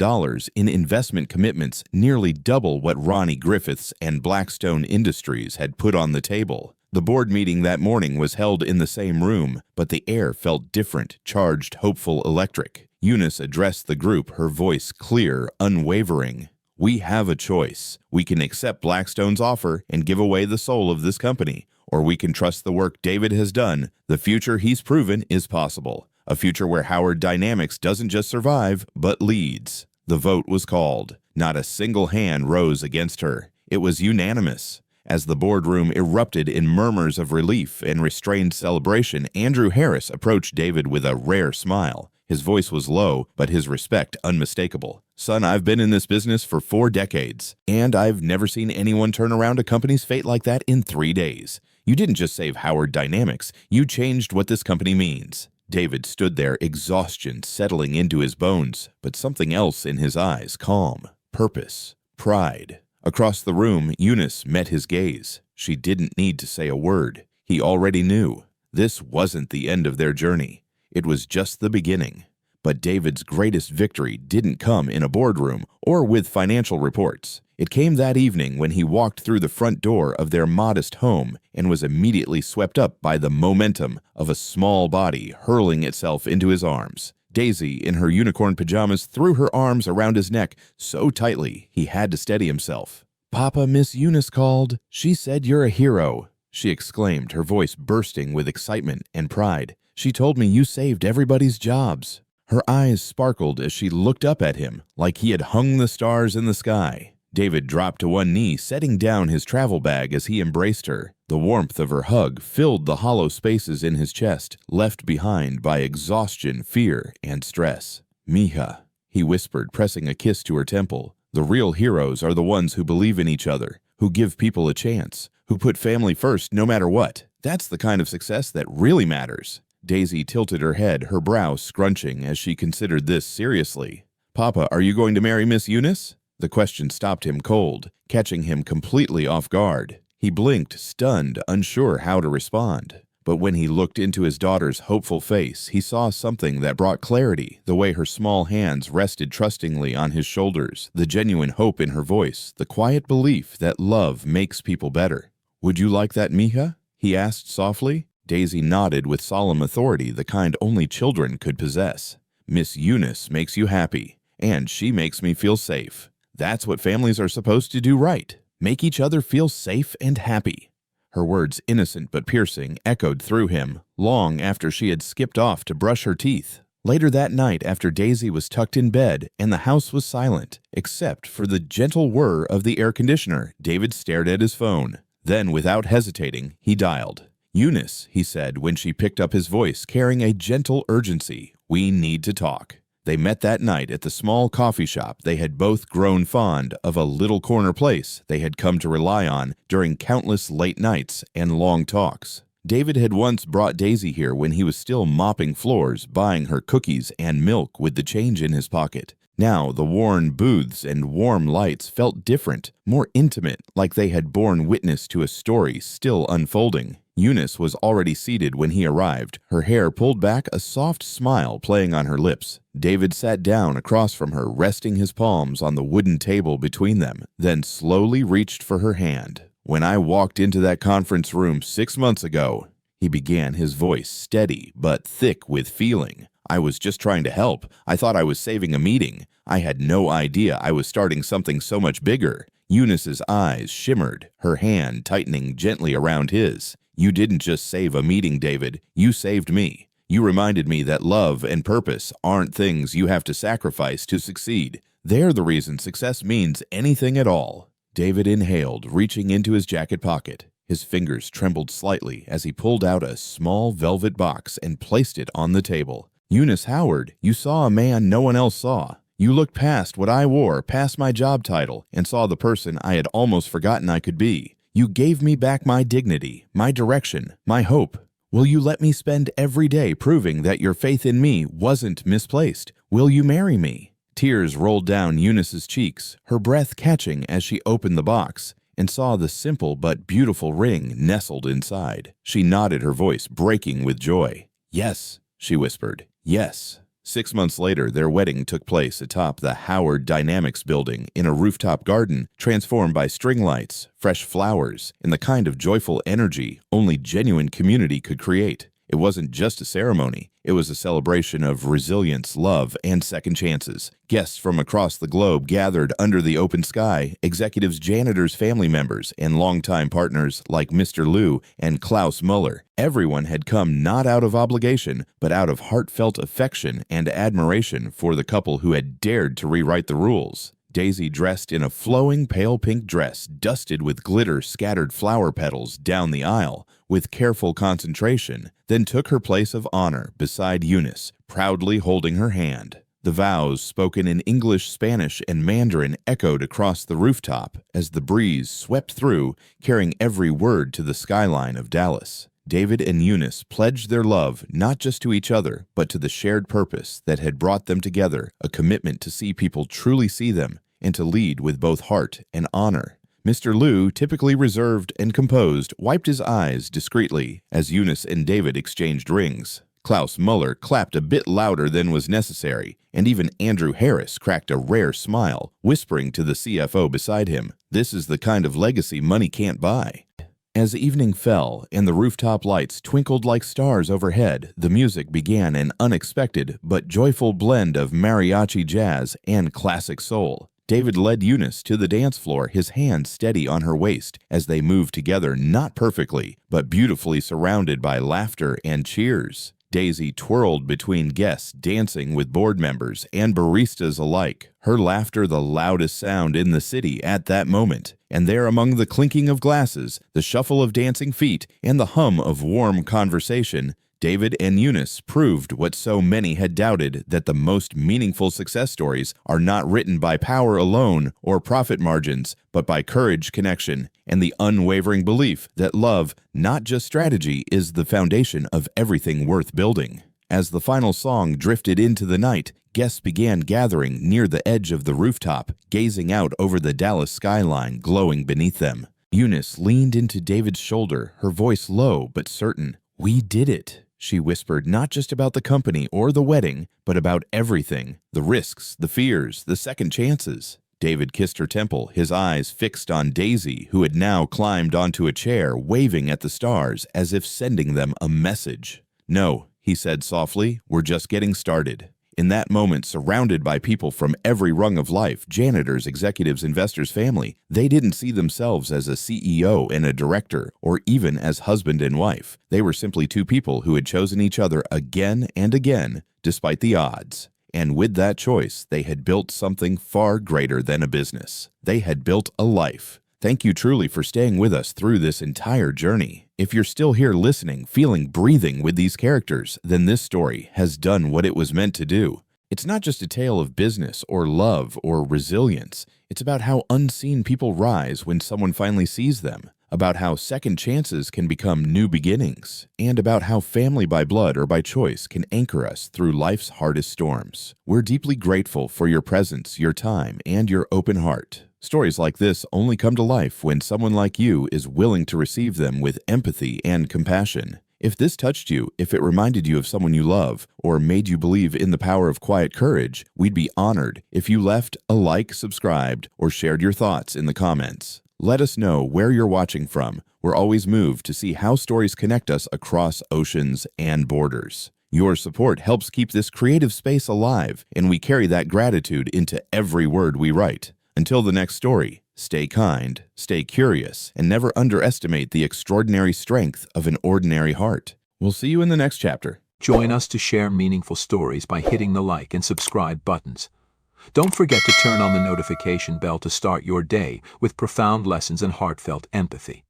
in investment commitments, nearly double what Ronnie Griffiths and Blackstone Industries had put on the table. The board meeting that morning was held in the same room, but the air felt different, charged, hopeful, electric. Eunice addressed the group, her voice clear, unwavering. "We have a choice. We can accept Blackstone's offer and give away the soul of this company, or we can trust the work David has done. The future he's proven is possible. A future where Howard Dynamics doesn't just survive, but leads." The vote was called. Not a single hand rose against her. It was unanimous. As the boardroom erupted in murmurs of relief and restrained celebration, Andrew Harris approached David with a rare smile. His voice was low, but his respect unmistakable. "Son, I've been in this business for 4 decades, and I've never seen anyone turn around a company's fate like that in 3 days. You didn't just save Howard Dynamics, you changed what this company means." David stood there, exhaustion settling into his bones, but something else in his eyes, calm, purpose, pride. Across the room, Eunice met his gaze. She didn't need to say a word. He already knew. This wasn't the end of their journey. It was just the beginning. But David's greatest victory didn't come in a boardroom or with financial reports. It came that evening when he walked through the front door of their modest home and was immediately swept up by the momentum of a small body hurling itself into his arms. Daisy, in her unicorn pajamas, threw her arms around his neck so tightly he had to steady himself. "Papa, Miss Eunice called. She said you're a hero," she exclaimed, her voice bursting with excitement and pride. "She told me you saved everybody's jobs." Her eyes sparkled as she looked up at him, like he had hung the stars in the sky. David dropped to one knee, setting down his travel bag as he embraced her. The warmth of her hug filled the hollow spaces in his chest, left behind by exhaustion, fear, and stress. "Mija," he whispered, pressing a kiss to her temple. "The real heroes are the ones who believe in each other, who give people a chance, who put family first no matter what. That's the kind of success that really matters." Daisy tilted her head, her brow scrunching as she considered this seriously. "Papa, are you going to marry Miss Eunice?" The question stopped him cold, catching him completely off guard. He blinked, stunned, unsure how to respond. But when he looked into his daughter's hopeful face, he saw something that brought clarity, the way her small hands rested trustingly on his shoulders, the genuine hope in her voice, the quiet belief that love makes people better. "Would you like that, mija?" he asked softly. Daisy nodded with solemn authority, the kind only children could possess. "Miss Eunice makes you happy, and she makes me feel safe. That's what families are supposed to do, right? Make each other feel safe and happy." Her words, innocent but piercing, echoed through him, long after she had skipped off to brush her teeth. Later that night, after Daisy was tucked in bed and the house was silent, except for the gentle whir of the air conditioner, David stared at his phone. Then, without hesitating, he dialed. "Eunice," he said when she picked up his voice, carrying a gentle urgency, "we need to talk." They met that night at the small coffee shop they had both grown fond of, a little corner place they had come to rely on during countless late nights and long talks. David had once brought Daisy here when he was still mopping floors, buying her cookies and milk with the change in his pocket. Now the worn booths and warm lights felt different, more intimate, like they had borne witness to a story still unfolding. Eunice was already seated when he arrived, her hair pulled back, a soft smile playing on her lips. David sat down across from her, resting his palms on the wooden table between them, then slowly reached for her hand. "When I walked into that conference room 6 months ago," he began, his voice steady but thick with feeling, "I was just trying to help. I thought I was saving a meeting. I had no idea I was starting something so much bigger." Eunice's eyes shimmered, her hand tightening gently around his. "You didn't just save a meeting, David. You saved me. You reminded me that love and purpose aren't things you have to sacrifice to succeed. They're the reason success means anything at all." David inhaled, reaching into his jacket pocket. His fingers trembled slightly as he pulled out a small velvet box and placed it on the table. "Eunice Howard, you saw a man no one else saw. You looked past what I wore, past my job title, and saw the person I had almost forgotten I could be. You gave me back my dignity, my direction, my hope. Will you let me spend every day proving that your faith in me wasn't misplaced? Will you marry me?" Tears rolled down Eunice's cheeks, her breath catching as she opened the box and saw the simple but beautiful ring nestled inside. She nodded, her voice breaking with joy. "Yes," she whispered. "Yes." 6 months later, their wedding took place atop the Howard Dynamics building in a rooftop garden transformed by string lights, fresh flowers, and the kind of joyful energy only genuine community could create. It wasn't just a ceremony. It was a celebration of resilience, love, and second chances. Guests from across the globe gathered under the open sky, executives, janitors, family members, and longtime partners like Mr. Liu and Klaus Muller. Everyone had come not out of obligation, but out of heartfelt affection and admiration for the couple who had dared to rewrite the rules. Daisy, dressed in a flowing pale pink dress dusted with glitter, scattered flower petals down the aisle with careful concentration, then took her place of honor beside Eunice, proudly holding her hand. The vows, spoken in English, Spanish, and Mandarin, echoed across the rooftop as the breeze swept through, carrying every word to the skyline of Dallas. David and Eunice pledged their love not just to each other, but to the shared purpose that had brought them together, a commitment to see people truly see them and to lead with both heart and honor. Mr. Liu, typically reserved and composed, wiped his eyes discreetly as Eunice and David exchanged rings. Klaus Muller clapped a bit louder than was necessary, and even Andrew Harris cracked a rare smile, whispering to the CFO beside him, "This is the kind of legacy money can't buy." As evening fell and the rooftop lights twinkled like stars overhead, the music began an unexpected but joyful blend of mariachi jazz and classic soul. David led Eunice to the dance floor, his hand steady on her waist as they moved together, not perfectly, but beautifully surrounded by laughter and cheers. Daisy twirled between guests, dancing with board members and baristas alike, her laughter the loudest sound in the city at that moment. And there, among the clinking of glasses, the shuffle of dancing feet, and the hum of warm conversation, David and Eunice proved what so many had doubted, that the most meaningful success stories are not written by power alone or profit margins, but by courage, connection, and the unwavering belief that love, not just strategy, is the foundation of everything worth building. As the final song drifted into the night, guests began gathering near the edge of the rooftop, gazing out over the Dallas skyline glowing beneath them. Eunice leaned into David's shoulder, her voice low but certain. "We did it," she whispered, not just about the company or the wedding, but about everything, the risks, the fears, the second chances. David kissed her temple, his eyes fixed on Daisy, who had now climbed onto a chair, waving at the stars as if sending them a message. "No," he said softly, "we're just getting started." In that moment, surrounded by people from every rung of life, janitors, executives, investors, family, they didn't see themselves as a CEO and a director, or even as husband and wife. They were simply two people who had chosen each other again and again, despite the odds. And with that choice, they had built something far greater than a business. They had built a life. Thank you truly for staying with us through this entire journey. If you're still here listening, feeling, breathing with these characters, then this story has done what it was meant to do. It's not just a tale of business or love or resilience. It's about how unseen people rise when someone finally sees them, about how second chances can become new beginnings, and about how family by blood or by choice can anchor us through life's hardest storms. We're deeply grateful for your presence, your time, and your open heart. Stories like this only come to life when someone like you is willing to receive them with empathy and compassion. If this touched you, if it reminded you of someone you love, or made you believe in the power of quiet courage, we'd be honored if you left a like, subscribed, or shared your thoughts in the comments. Let us know where you're watching from. We're always moved to see how stories connect us across oceans and borders. Your support helps keep this creative space alive, and we carry that gratitude into every word we write. Until the next story, stay kind, stay curious, and never underestimate the extraordinary strength of an ordinary heart. We'll see you in the next chapter. Join us to share meaningful stories by hitting the like and subscribe buttons. Don't forget to turn on the notification bell to start your day with profound lessons and heartfelt empathy.